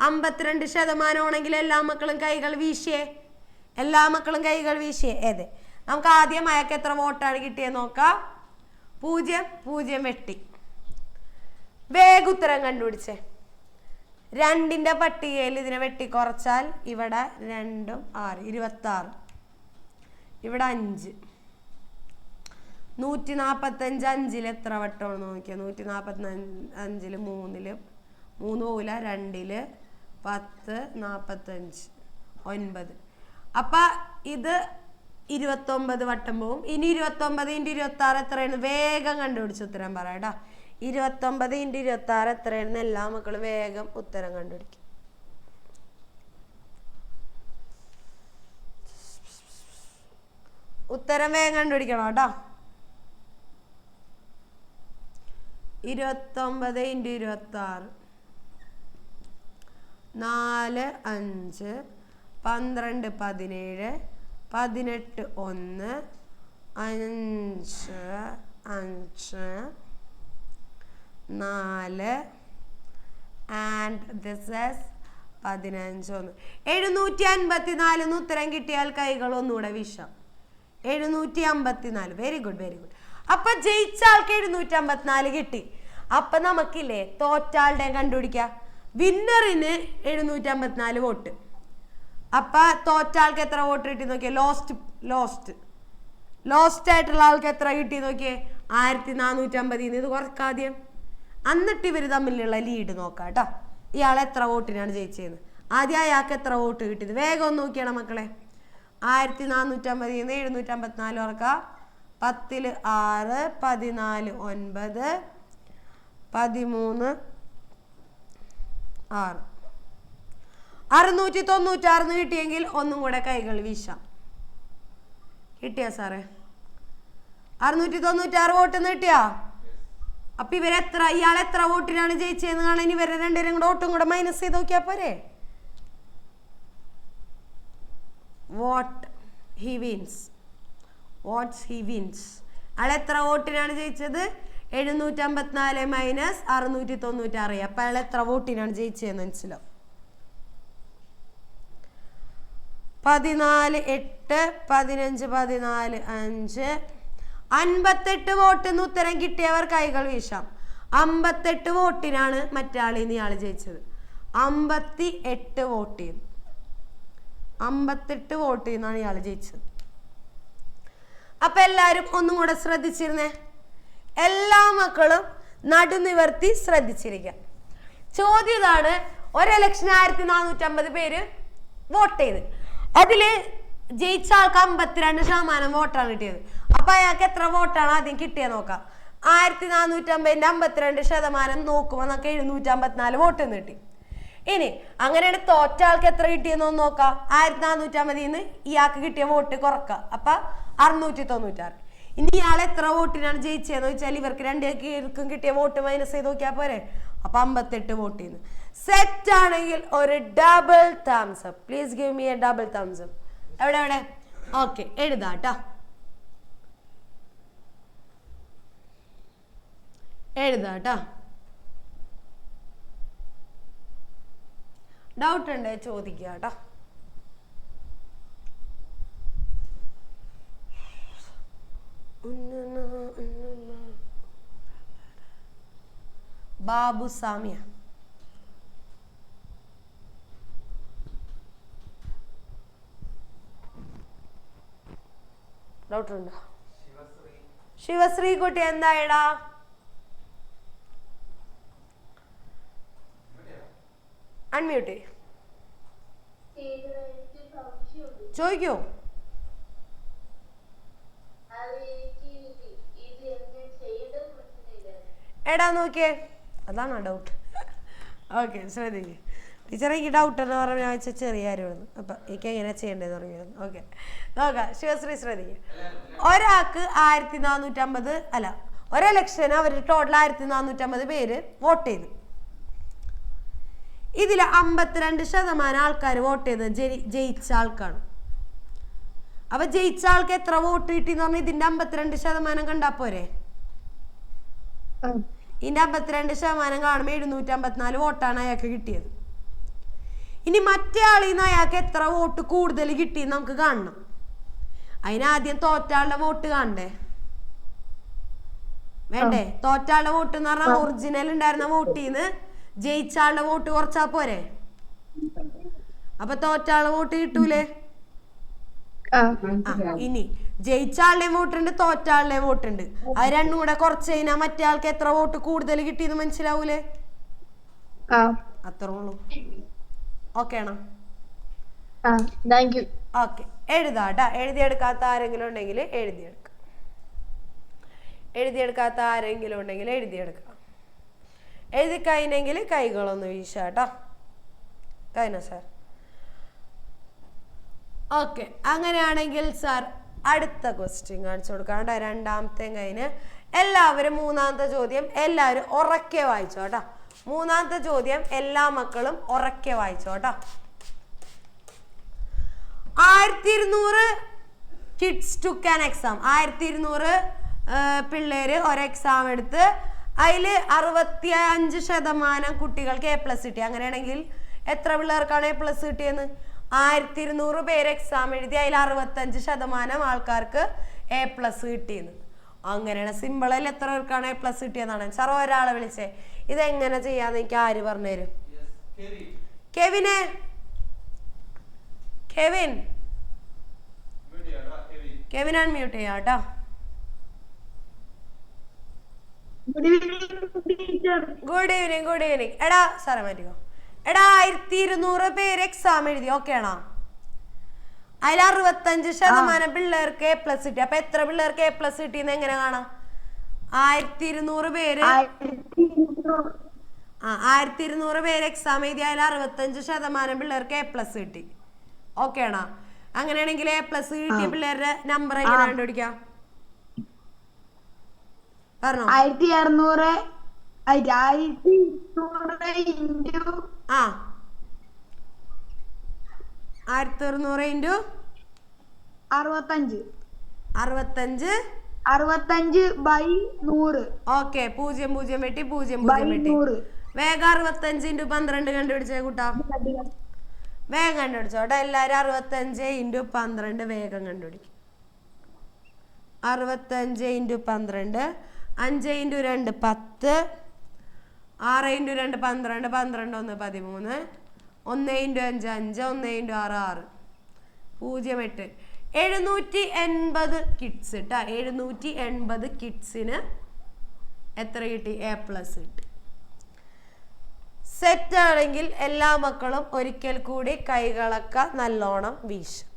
52% ആണെങ്കിൽ എല്ലാ മക്കളും കൈകൾ വീശിയേ. എല്ലാ മക്കളും കൈകൾ വീശിയേ. ഏതെ? നമുക്ക് ആദ്യം അയാൾക്ക് എത്ര വോട്ടാണ് കിട്ടിയെന്ന് നോക്കാം. 0 വെട്ടി. വേഗം ഉത്തരം കണ്ടുപിടിച്ചേ. 2ന്റെ പട്ടികയിൽ ഇതിനെ വെട്ടി കുറച്ചാൽ ഇവിടെ 2 6 26. ഇവിടെ 5. 145 5ൽ എത്ര വട്ടമാണെന്ന് നോക്കിയാൽ 145 3 പോല 2 10 45 9. അപ്പൊ ഇത് 29 വട്ടം പോവും. ഇനി 29 × 26 എത്രയാണ്? വേഗം കണ്ടുപിടിച്ച് ഉത്തരം പറയാട്ടോ. 29 × 26 എത്രയാണെന്ന് എല്ലാ മക്കളും വേഗം ഉത്തരം കണ്ടുപിടിക്കും. ഉത്തരം വേഗം കണ്ടുപിടിക്കണം കേട്ടോ. 29 × 26 4 5 12 17 18 1 5 4 ആൻഡ് ദിസ് ഈസ് 15 754 ഉത്തരം കിട്ടിയാൽ കൈകൾ ഒന്നുകൂടെ വീശാം. 754. Very good, very good. അപ്പൊ ജയിച്ച ആൾക്ക് 754 കിട്ടി. അപ്പൊ നമുക്കില്ലേ തോറ്റാളുടെ കണ്ടുപിടിക്കാം. വിന്നറിന് 754 വോട്ട്. അപ്പൊ തോറ്റ ആൾക്ക് എത്ര വോട്ട് കിട്ടി നോക്കിയേ? ലോസ്റ്റ് ആയിട്ടുള്ള ആൾക്ക് എത്ര കിട്ടി നോക്കിയേ? 1450. ഇത് കുറക്കാദ്യം, എന്നിട്ട് ഇവർ തമ്മിലുള്ള ലീഡ് നോക്കാം കേട്ടോ. ഇയാൾ എത്ര വോട്ടിനാണ് ജയിച്ചത്? ആദ്യം അയാൾക്ക് എത്ര വോട്ട് കിട്ടിയത്? വേഗം ഒന്ന് നോക്കിയാണ് മക്കളെ. 1450 754 ഓർക്കുക. 10 6 14 9 13 6 696 കിട്ടിയെങ്കിൽ ഒന്നും കൂടെ കൈകൾ വീശാം. കിട്ടിയാ സാറേ? 696 വോട്ട് കിട്ടിയാ? അപ്പൊ ഇവരെത്ര, ഇയാൾ എത്ര വോട്ടിനാണ് ജയിച്ചതെന്ന് കാണാൻ ഇവരെ രണ്ടുപേരും കൂടെ വോട്ടും കൂടെ മൈനസ് ചെയ്ത് നോക്കിയാ പോരെ? What he wins. അയാൾ എത്ര വോട്ടിനാണ് ജയിച്ചത്? 754 മൈനസ് 696. അപ്പൊ അയാൾ എത്ര വോട്ടിനാണ് ജയിച്ചതെന്ന് മനസ്സിലാവും. 14 8 15 14 5 58 വോട്ടിന് ഉത്തരം കിട്ടിയവർ കൈകൾ വീശാം. 58 വോട്ടിനാണ് മറ്റാളിന്ന് ഇയാൾ ജയിച്ചത്. 58 വോട്ടിന്നാണ് ഇയാൾ ജയിച്ചത്. അപ്പൊ എല്ലാരും ഒന്നും കൂടെ ശ്രദ്ധിച്ചിരുന്നേ. എല്ലാ മക്കളും നടുനിവർത്തി ശ്രദ്ധിച്ചിരിക്കുക. ചോദ്യം ഇതാണ്: ഒരു ഇലക്ഷന് 1450 പേര് വോട്ട് ചെയ്ത്, അതില് ജയിച്ച ആൾക്ക് 52% വോട്ടാണ് കിട്ടിയത്. അപ്പൊ അയാൾക്ക് എത്ര വോട്ടാണ് ആദ്യം കിട്ടിയത് നോക്കാം. 1450 52% നോക്കുമ്പോ നമുക്ക് 754 വോട്ട് കിട്ടി. ഇനി അങ്ങനെയാണ് തോറ്റ ആൾക്ക് എത്ര കിട്ടിയെന്ന് നോക്കാം. 1450 ഇയാൾക്ക് കിട്ടിയ വോട്ട് കുറക്കാം. അപ്പൊ 696. ഇനി ഇയാൾ എത്ര വോട്ടിനാണ് ജയിച്ചതെന്ന് വെച്ചാൽ ഇവർക്ക് രണ്ടുപേർക്കും കിട്ടിയ വോട്ട് മൈനസ് ചെയ്ത് നോക്കിയാൽ പോരെ? അപ്പൊ 58 വോട്ടിന്ന്. സെറ്റ് ആണെങ്കിൽ ഒരു double thumbs up. Please give me A double thumbs up. എവിടെ? ഓക്കെ, എഴുതാട്ടോ. ഡൗട്ട് ഉണ്ടേ ചോദിക്കുക കേട്ടോ. ബാബു സാമിയ. ഡൗട്ട് ഉണ്ടോ? ശിവശ്രീ കുട്ടി എന്തായടാ? അൺമ്യൂട്ട് ചോദിക്കോ? എടാ നോക്കിയേ, അതാണോ ഡൗട്ട്? ഓക്കെ, ശ്രദ്ധിക്കുക. ടീച്ചർ എനിക്ക് ഡൗട്ട് എന്ന് പറഞ്ഞാൽ ഞാൻ വെച്ചാൽ ചെറിയ കാര്യമാണ്. അപ്പം എനിക്ക് എങ്ങനെ ചെയ്യേണ്ടതെന്ന് പറയുന്നത്. ഓക്കെ, നോക്കാം. ശിവശ്രീ ശ്രദ്ധിക്കുക. ഒരാൾക്ക് 1450 അല്ല, ഒരെലക്ഷന് അവർ ടോട്ടൽ 1450 പേര് വോട്ട് ചെയ്തു. ഇതിൽ 52% ആൾക്കാർ വോട്ട് ചെയ്തത് ജയിച്ച ആൾക്കാണ്. അപ്പൊ ജയിച്ച ആൾക്ക് എത്ര വോട്ട് കിട്ടിന്ന് പറഞ്ഞാൽ ഇതിന്റെ 52% കണ്ടാ പോരെ? ഇതിന്റെ 52% കാണുമ്പോൾ 754 വോട്ടാണ് അയാൾക്ക് കിട്ടിയത്. ഇനി മറ്റേ ആളിൽ നിന്ന് അയാൾക്ക് എത്ര വോട്ട് കൂടുതൽ കിട്ടിയെന്ന് നമുക്ക് കാണണം. അതിനാദ്യം തോറ്റാളുടെ വോട്ട് കാണണ്ടേ? വേണ്ടേ? തോറ്റാളുടെ വോട്ട് എന്ന് പറഞ്ഞാൽ ഒറിജിനൽ ഉണ്ടായിരുന്ന വോട്ടിൽ നിന്ന് ജയിച്ച ആളുടെ വോട്ട് കുറച്ചാ പോരെ? അപ്പൊ തോറ്റാളുടെ വോട്ട് കിട്ടൂലേ? ഇനി ജയിച്ച ആളുടെയും വോട്ടുണ്ട്, തോറ്റാളുടെയും വോട്ടുണ്ട്. അത് രണ്ടും കൂടെ കുറച്ച് കഴിഞ്ഞാൽ മറ്റേ ആൾക്ക് എത്ര വോട്ട് കൂടുതൽ കിട്ടിയെന്ന് മനസ്സിലാവൂലേ? അത്രേ ഉള്ളൂ. ഓക്കെ ആണോ? ഓക്കെ, എഴുതാട്ടാ. എഴുതിയെടുക്കാത്ത ആരെങ്കിലും ഉണ്ടെങ്കിൽ എഴുതിയെടുക്കാം. എഴുതി കഴിഞ്ഞെങ്കിൽ കൈകളൊന്ന് വീശാട്ടോ. കഴിഞ്ഞ സാർ? ഓക്കെ, അങ്ങനെയാണെങ്കിൽ സാർ അടുത്ത ക്വസ്റ്റ്യൻ കാണിച്ചു കൊടുക്കാണ്ട്. രണ്ടാമത്തെ കഴിഞ്ഞ് എല്ലാവരും മൂന്നാമത്തെ ചോദ്യം എല്ലാവരും ഉറക്കെ വായിച്ചോട്ടോ. മൂന്നാമത്തെ ചോദ്യം എല്ലാ മക്കളും ഉറക്കെ വായിച്ചോട്ടോ. 1200 കിഡ്സ് ടുക്ക് ആൻ എക്സാം. 1200 പിള്ളേര് ഒരു എക്സാം എടുത്ത് അതിൽ 65% കുട്ടികൾക്ക് A+ കിട്ടി. അങ്ങനെയാണെങ്കിൽ എത്ര പിള്ളേർക്കാണ് A+ കിട്ടിയെന്ന്? 1200 പേര് എക്സാം എഴുതി, അതിൽ 65% ആൾക്കാർക്ക് A+ കിട്ടിയെന്ന്. അങ്ങനെയാണ്. സിമ്പിളിൽ എത്ര പേർക്കാണ് A+ കിട്ടിയെന്നാണ് സാർ ഒരാളെ വിളിച്ചേ. ഇതെങ്ങനെ ചെയ്യാന്ന് എനിക്ക് ആര് പറഞ്ഞുതരും? കെവിനെ കെവിൻ അൺമ്യൂട്ട് ചെയ്യാം കേട്ടോ. Good evening. എടാ സാറേ മാറ്റിക്കോ. എടാ 1200 പേര് എക്സാം എഴുതി. ഓക്കെ ആണോ? അതിൽ 65% പിള്ളേർക്ക് A+ കിട്ടി. അപ്പൊ എത്ര പിള്ളേർക്ക് A+ കിട്ടിയെന്ന് എങ്ങനെ കാണാം? 1200 പേര് 1200 പേര് എക്സാം എഴുതി. അതിൽ 65% പിള്ളേർക്ക് A+ കിട്ടി. ഓക്കെ ആണോ? അങ്ങനെയാണെങ്കിൽ A+ കിട്ടിയ പിള്ളേരുടെ നമ്പർ എങ്ങനെ കണ്ടുപിടിക്കാം? പറഞ്ഞോ. 1600 65/100. ഓക്കെ. 0 വെട്ടി 0 വെട്ടി. വേഗം 65 × 12 കണ്ടുപിടിച്ചേ കൂട്ടാ. വേഗം കണ്ടുപിടിച്ചോട്ടെ എല്ലാരും. 65 × 12 വേഗം കണ്ടുപിടിക്കും. 65 × 12 5 × 2 10 6 × 2 12 12 1 13 1 × 5 5 1 × 6 6 780 കിഡ്സ് കേട്ടാ. 780 കിഡ്സിന് എത്ര കിട്ടി? A+ കിട്ടി. സെറ്റ് ആണെങ്കിൽ എല്ലാ മക്കളും ഒരിക്കൽ കൂടി കൈകളൊക്കെ നല്ലോണം വീശും.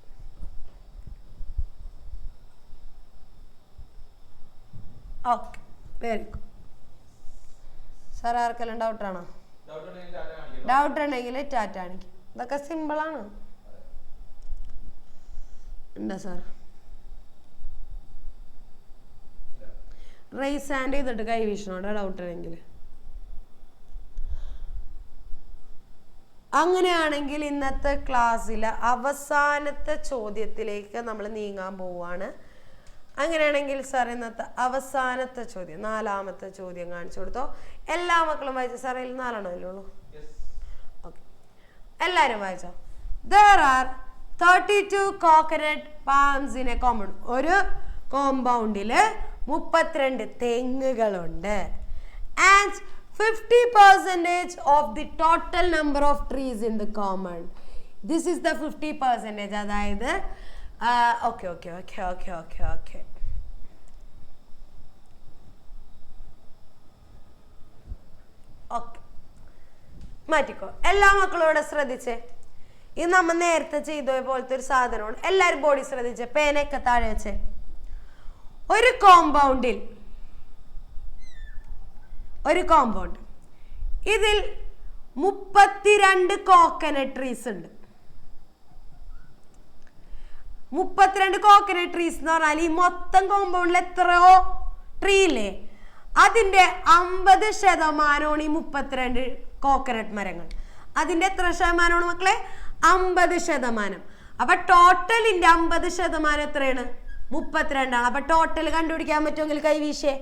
Okay, very good. സാർ ആർക്കെല്ലാം ഡൗട്ടാണോ? ഡൗട്ട് ഉണ്ടെങ്കിൽ ടാറ്റ കാണിക്കും. ഇതൊക്കെ സിമ്പിളാണ്. എന്താ സാർ റൈസ് ഹാൻഡ് ചെയ്തിട്ട് കൈ വീശണോടാ ഡൗട്ട് ഉണ്ടെങ്കിൽ. അങ്ങനെയാണെങ്കിൽ ഇന്നത്തെ ക്ലാസ്സിലെ അവസാനത്തെ ചോദ്യത്തിലേക്ക് നമ്മൾ നീങ്ങാൻ പോവാണ്. അങ്ങനെയാണെങ്കിൽ സാർ ഇന്നത്തെ അവസാനത്തെ ചോദ്യം 4ാമത്തെ ചോദ്യം കാണിച്ചു കൊടുത്തോ. എല്ലാ മക്കളും വായിച്ചോ. സാറേ 4 ഉള്ളൂ. ഓക്കെ, എല്ലാവരും വായിച്ചോ. There are 32 coconut palms in a compound. ഒരു കോമ്പൗണ്ടില് 32 തെങ്ങുകളുണ്ട്. And 50% of the total number of trees in the compound. This is the 50%. അതായത് ഓക്കെ മാറ്റിക്കോ. എല്ലാ മക്കളും ഇവിടെ ശ്രദ്ധിച്ചേ. ഇത് നമ്മൾ നേരത്തെ ചെയ്ത പോലത്തെ ഒരു സാധനമാണ്. എല്ലാവരും ബോഡി ശ്രദ്ധിച്ചേ. പേനയൊക്കെ താഴെ വെച്ചേ. ഒരു കോമ്പൗണ്ട് ഇതിൽ 32 കോക്കനട്ട് ട്രീസ് ഉണ്ട്. 32 കോക്കനട്ട് ട്രീസ് എന്ന് പറഞ്ഞാൽ ഈ മൊത്തം കോമ്പൗണ്ടിൽ എത്രയോ ട്രീ ഇല്ലേ, അതിന്റെ 50% ഈ 32 കോക്കനട്ട് മരങ്ങൾ. അതിന്റെ എത്ര ശതമാനമാണ് മക്കളെ? 50%. അപ്പൊ ടോട്ടലിന്റെ 50% എത്രയാണ്? 32 ആണ്. അപ്പൊ ടോട്ടൽ കണ്ടുപിടിക്കാൻ പറ്റുമെങ്കിൽ കൈവീശേ.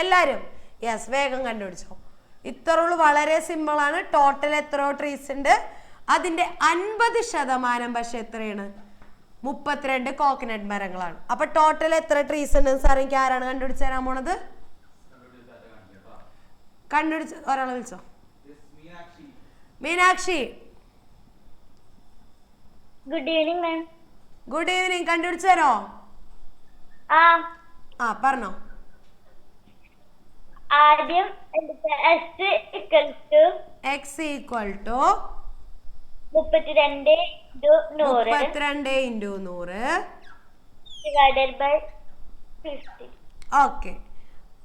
എല്ലാവരും യെസ്, വേഗം കണ്ടുപിടിച്ചോ. ഇത്രയുള്ളൂ, വളരെ സിമ്പിൾ ആണ്. ടോട്ടൽ എത്രയോ ട്രീസ് ഉണ്ട്, അതിന്റെ 50% പക്ഷെ എത്രയാണ്? 32 കോക്കനട്ട് മരങ്ങളാണ്. അപ്പൊ ടോട്ടൽ എത്ര ട്രീസ് ഉണ്ട് സാർ? എനിക്ക് ആരാണ് കണ്ടുപിടിച്ച് തരാൻ പോണത്? കണ്ടുപിടിച്ച് ഒരാളെ വിളിച്ചോ. മീനാക്ഷി. ഗുഡ് ഈവനിങ് മാം. Good evening. കണ്ടുപിടിച്ച് തരോ? പറഞ്ഞോ. ആദ്യം x equal to 32 into 100 divided by 50. Okay.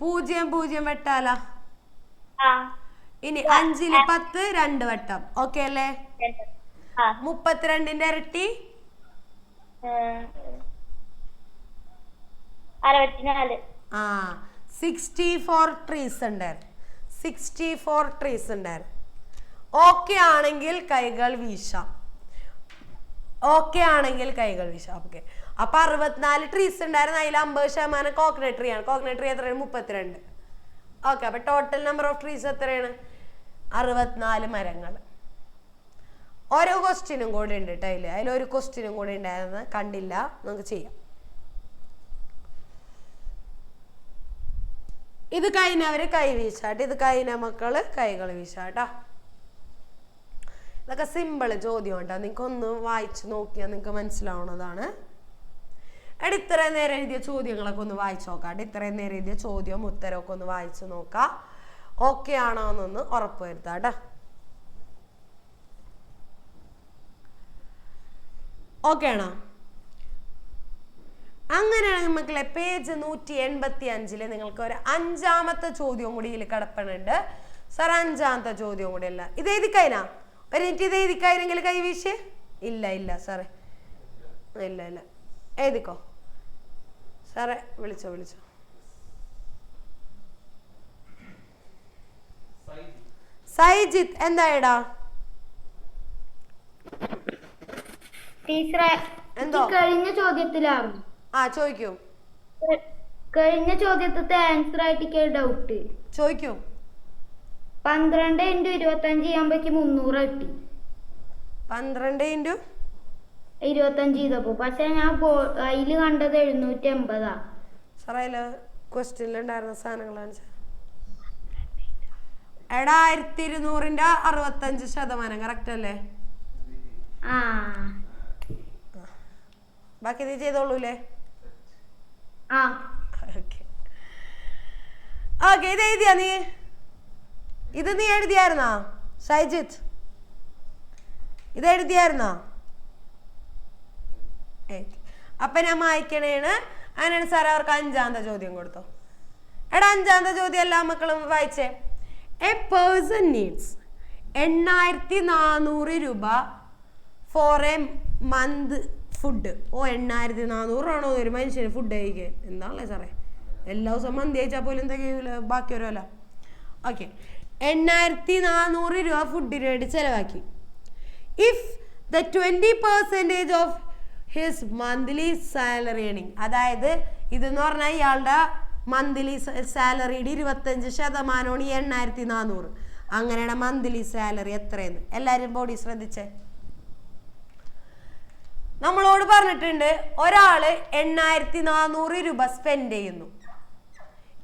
0 വെട്ടാല. ഇനി 5 ൽ 10 2 വട്ടം. ഓക്കെ അല്ലേ? 32ന്റെ ഇരട്ടി 64. 64 ട്രീസ് ഉണ്ടായിരുന്നു. 64 ട്രീസ് ഉണ്ടായിരുന്നു. ഓക്കെ ആണെങ്കിൽ കൈകൾ വീശാം. ഓക്കെ. അപ്പൊ 64 ട്രീസ് ഉണ്ടായിരുന്നു. അതിൽ 50% കോക്കനട്ട് ട്രീ ആണ്. കോക്കനട്ട് ട്രീ എത്രയാണ്? 32. ഓക്കെ. അപ്പൊ ടോട്ടൽ നമ്പർ ഓഫ് ട്രീസ് എത്രയാണ്? 64 മരങ്ങൾ. ഓരോ ക്വസ്റ്റ്യനും കൂടെ ഉണ്ട് കേട്ടോ. അതിലൊരു ക്വസ്റ്റ്യനും കൂടെ ഉണ്ടായിരുന്നു, കണ്ടില്ല. നമുക്ക് ചെയ്യാം. ഇത് കഴിഞ്ഞവര് കൈ വീശാട്ടെ. ഇത് കഴിഞ്ഞ മക്കള് കൈകൾ വീശാട്ടോ. ഇതൊക്കെ സിമ്പിൾ ചോദ്യം കേട്ടോ, നിങ്ങൾക്ക് ഒന്ന് വായിച്ചു നോക്കിയാൽ നിങ്ങൾക്ക് മനസ്സിലാവുന്നതാണ്. എടാ ഇത്രയും നേരം എഴുതിയ ചോദ്യങ്ങളൊക്കെ ഒന്ന് വായിച്ചു നോക്കാം. എടാ ഇത്രയും നേരം എഴുതിയ ചോദ്യവും ഉത്തരവൊക്കെ ഒന്ന് വായിച്ചു നോക്കാം. ഓക്കെ ആണോ എന്നൊന്ന് ഉറപ്പ് വരുത്താം കേട്ടോ. ഓക്കെ ആണോ? അങ്ങനെയാണെങ്കിൽ മക്കളെ പേജ് 185 നിങ്ങൾക്ക് ഒരു 5ാമത്തെ ചോദ്യവും കൂടി ഇതിൽ കിടപ്പണുണ്ട്. സാർ 5ാമത്തെ ചോദ്യവും കൂടി അല്ല, ഇത് എഴുതിക്കഴിഞ്ഞാ ഒരു മിനിറ്റ്, ഇത് എഴുതിക്കഴിഞ്ഞെങ്കിൽ കൈവീശ്. ഇല്ല സാറേ, ഇല്ല എഴുതിക്കോ സാറേ. വിളിച്ചോ സൈജിത്ത്. എന്തായടാ? ടീച്ചറെ എന്തോ കഴിഞ്ഞ ചോദ്യത്തിലായിരുന്നു. ചോദിക്കൂ. കഴിഞ്ഞ ചോദ്യത്തെ ആൻസർ ആയിട്ട് ഡൗട്ട് ചോദിക്കൂ. 12 × 25 ചെയ്യുമ്പോഴേക്ക് 300 കിട്ടി. 12 × 25 ചെയ്തപ്പോ, പക്ഷെ ഞാൻ അതില് കണ്ടത് 780. സാറേ അതില് ക്വസ്റ്റ്യനിലുണ്ടായിരുന്ന സാധനങ്ങളാണ്. എടാ 1200ന്റെ 65% കറക്റ്റ് അല്ലേ? ബാക്കി നീ ചെയ്തോളൂല്ലേ? ഓക്കെ ഇത് എഴുതിയാ നീ? ഇത് നീ എഴുതിയായിരുന്നാ ഷൈജിത്ത്? ഇത് എഴുതിയായിരുന്നാ? അപ്പൊ ഞാൻ വായിക്കണേണ്. അങ്ങനെയാണ് സാറേ അവർക്ക് 5ാമത്തെ ചോദ്യം കൊടുത്തോ. എടാ 5ാമത്തെ ചോദ്യം എല്ലാ മക്കളും വായിച്ചേ. എ പേഴ്സൺ നീഡ്സ് 8400 രൂപ ഫോർ എ മന്ത് ഫുഡ്. 8400 ആണോ ഒരു മനുഷ്യന് ഫുഡ് കഴിക്കാൻ? എന്താണല്ലേ സാറേ, എല്ലാ ദിവസവും മന്തി കഴിച്ചാൽ പോലും എന്തൊക്കെയില്ല, ബാക്കി വരുമല്ലോ. ഓക്കെ, 8400 രൂപ ഫുഡിന് വേണ്ടി ചെലവാക്കി. If the 20% of his monthly salary ഏണിങ്, അതായത് ഇതെന്ന് പറഞ്ഞാൽ ഇയാളുടെ മന്ത്ലി സാലറിയുടെ 25% ഈ 8400. അങ്ങനെയാണ് മന്ത്ലി സാലറി എത്രയെന്ന് എല്ലാവരും ബോഡി ശ്രദ്ധിച്ചേ. നമ്മളോട് പറഞ്ഞിട്ടുണ്ട് ഒരാള് 8400 രൂപ സ്പെൻഡ് ചെയ്യുന്നു.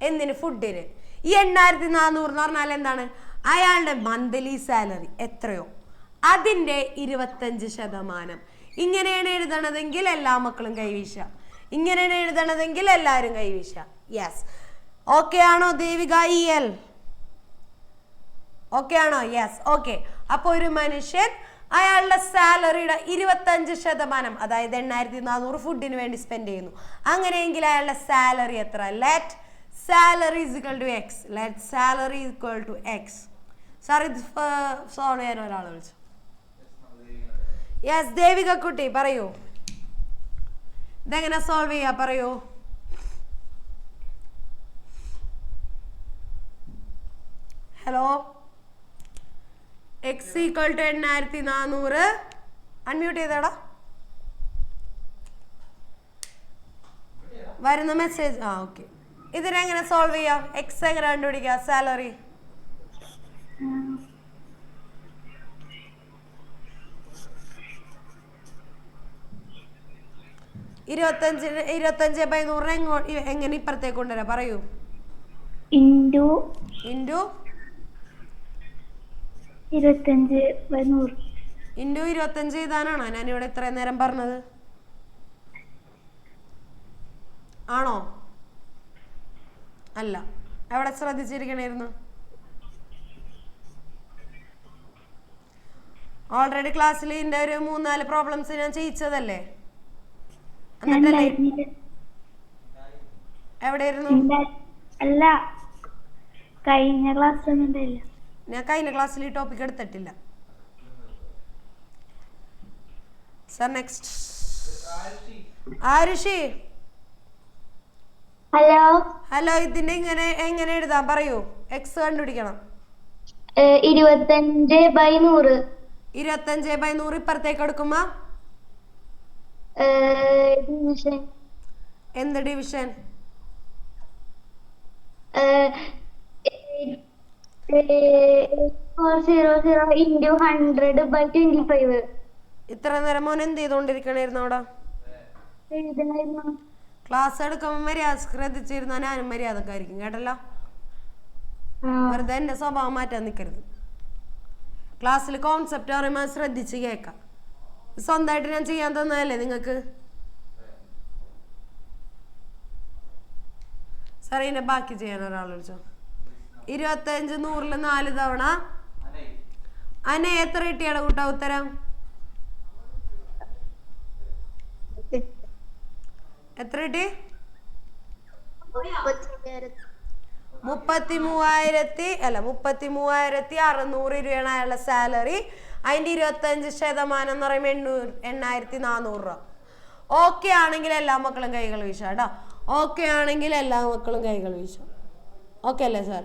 എന്തിന്? ഫുഡിന്. ഈ 8400 എന്ന് പറഞ്ഞാൽ എന്താണ്? അയാളുടെ മന്ത്ലി സാലറി എത്രയോ അതിൻ്റെ 25%. ഇങ്ങനെയാണ് എഴുതണതെങ്കിൽ എല്ലാ മക്കളും കൈവീശ. ഇങ്ങനെയാണ് എഴുതണതെങ്കിൽ എല്ലാവരും കൈവീശ. യെസ്, ഓക്കെ ആണോ ദേവിക? EL ഓക്കെ ആണോ? Yes, okay. അപ്പൊ ഒരു മനുഷ്യൻ അയാളുടെ സാലറിയുടെ 25%, അതായത് 8400 ഫുഡിന് വേണ്ടി സ്പെൻഡ് ചെയ്യുന്നു. അങ്ങനെയെങ്കിൽ അയാളുടെ സാലറി എത്ര? Let salary is equal to X. Let salary equal to X. Sir ഇത് സോൾവ് ചെയ്യാൻ ഒരാൾ വിളിച്ചു. യെസ് ദേവിക കുട്ടി പറയൂ, ഇതെങ്ങനെ സോൾവ് ചെയ്യാ പറയൂ. Hello, X equal to 8400. Unmute ചെയ്തേടാ. വരുന്ന മെസ്സേജ്. ഓക്കെ, ഇതിനെങ്ങനെ സോൾവ് ചെയ്യാം? X എങ്ങനെ കണ്ടുപിടിക്കുക? സാലറി 25/100 എങ്ങനെ ഇപ്പുറത്തേക്ക് കൊണ്ടുവരാം പറയൂ. ഇൻറ്റു 25/100 ഇൻറ്റു 25 ചെയ്താനാണോ ഞാനിവിടെ ഇത്രയും നേരം പറഞ്ഞത്? ആണോ? അല്ല, എവിടെ ശ്രദ്ധിച്ചിരിക്കണായിരുന്നു? ഓൾറെഡി ക്ലാസ്സിൽ ഇതിന്റെ ഒരു 3-4 പ്രോബ്ലംസ് ഞാൻ ചെയ്യിച്ചതല്ലേ? എവിടെയായിരുന്നു? അല്ല, കഴിഞ്ഞ ക്ലാസ് ഞാൻ കഴിഞ്ഞ ക്ലാസ്സിൽ ഈ ടോപ്പിക് എടുത്തിട്ടില്ല. Sir next Aarushi. ഹലോ, ഇതിന്റെ എങ്ങനെ എഴുതാം പറയൂ. X കണ്ടുപിടിക്കണം. 25/100. 25/100 ഇപ്പുറത്തേക്ക് എടുക്കുമ്പോ എന്ത് ഡിവിഷൻ? 400 into 100/25. ഇത്ര നേരം മോൻ എന്ത് ചെയ്തോണ്ടിരിക്കണായിരുന്നു അവിടെ? ക്ലാസ് എടുക്കുമ്പോ മര്യാദ ശ്രദ്ധിച്ചിരുന്ന ഞാനും മര്യാദക്കായിരിക്കും കേട്ടല്ലോ. വെറുതെ എന്റെ സ്വഭാവം മാറ്റാൻ നിൽക്കരുത്. ക്ലാസ്സിൽ കോൺസെപ്റ്റ് പറയുമ്പോൾ ശ്രദ്ധിച്ച് കേൾക്കാം. സ്വന്തമായിട്ട് ഞാൻ ചെയ്യാൻ തന്നതല്ലേ നിങ്ങൾക്ക്? സാറേ ഇതിന്റെ ബാക്കി ചെയ്യാൻ ഒരാൾ വിളിച്ചോ. 25 100 4 തവണ. അനെ എത്ര കിട്ടിയാണ് കൂട്ടാ ഉത്തരം? എത്ര കിട്ടി? 33,600 രൂപയാണ് അയാളുടെ സാലറി. അതിന്റെ 25% എന്ന് പറയുമ്പോൾ 8,400 രൂപ. ഓക്കെ ആണെങ്കിൽ എല്ലാ മക്കളും കൈകൾ വീശാം കേട്ടോ. ഓക്കെ ആണെങ്കിൽ എല്ലാ മക്കളും കൈകൾ വീശാം. ഓക്കെ അല്ലേ സാർ?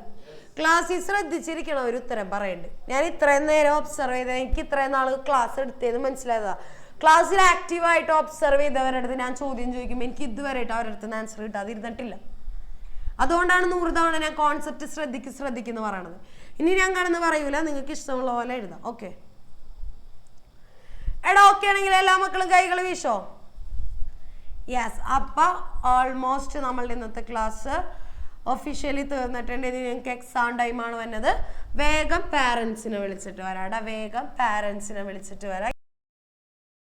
ക്ലാസ്സിൽ ശ്രദ്ധിച്ചിരിക്കണം ഒരു ഉത്തരം പറയുന്നുണ്ട്. ഞാൻ ഇത്രയും നേരം ഒബ്സർവ് ചെയ്ത, എനിക്ക് ഇത്രയും നാൾ ക്ലാസ് എടുത്തത് മനസ്സിലായതാ. ക്ലാസ്സിൽ ആക്റ്റീവായിട്ട് ഒബ്സർവ് ചെയ്തവരുടെ അടുത്ത് ഞാൻ ചോദ്യം ചോദിക്കുമ്പോൾ എനിക്ക് ഇതുവരെയായിട്ട് അവരുടെ അടുത്ത് ആൻസർ കിട്ടാതിരുന്നിട്ടില്ല. അതുകൊണ്ടാണ് 100 തവണ ഞാൻ കോൺസെപ്റ്റ് ശ്രദ്ധിക്കുന്നു പറയണത്. ഇനി ഞാൻ കടന്ന് പറയൂല, നിങ്ങൾക്ക് ഇഷ്ടമുള്ള പോലെ എഴുതാം. ഓക്കെ എടാ, ഓക്കെ ആണെങ്കിൽ എല്ലാ മക്കളും കൈകൾ വീശോ. യെസ്, അപ്പൊ ഓൾമോസ്റ്റ് നമ്മളുടെ ഇന്നത്തെ ക്ലാസ് ഒഫീഷ്യലി തീർന്നിട്ടുണ്ട്. ഇനി നിങ്ങൾക്ക് എക്സാം ടൈമാണ് വന്നത്. വേഗം പാരൻസിനെ വിളിച്ചിട്ട് വരാം. വേഗം പാരൻസിനെ വിളിച്ചിട്ട് വരാം.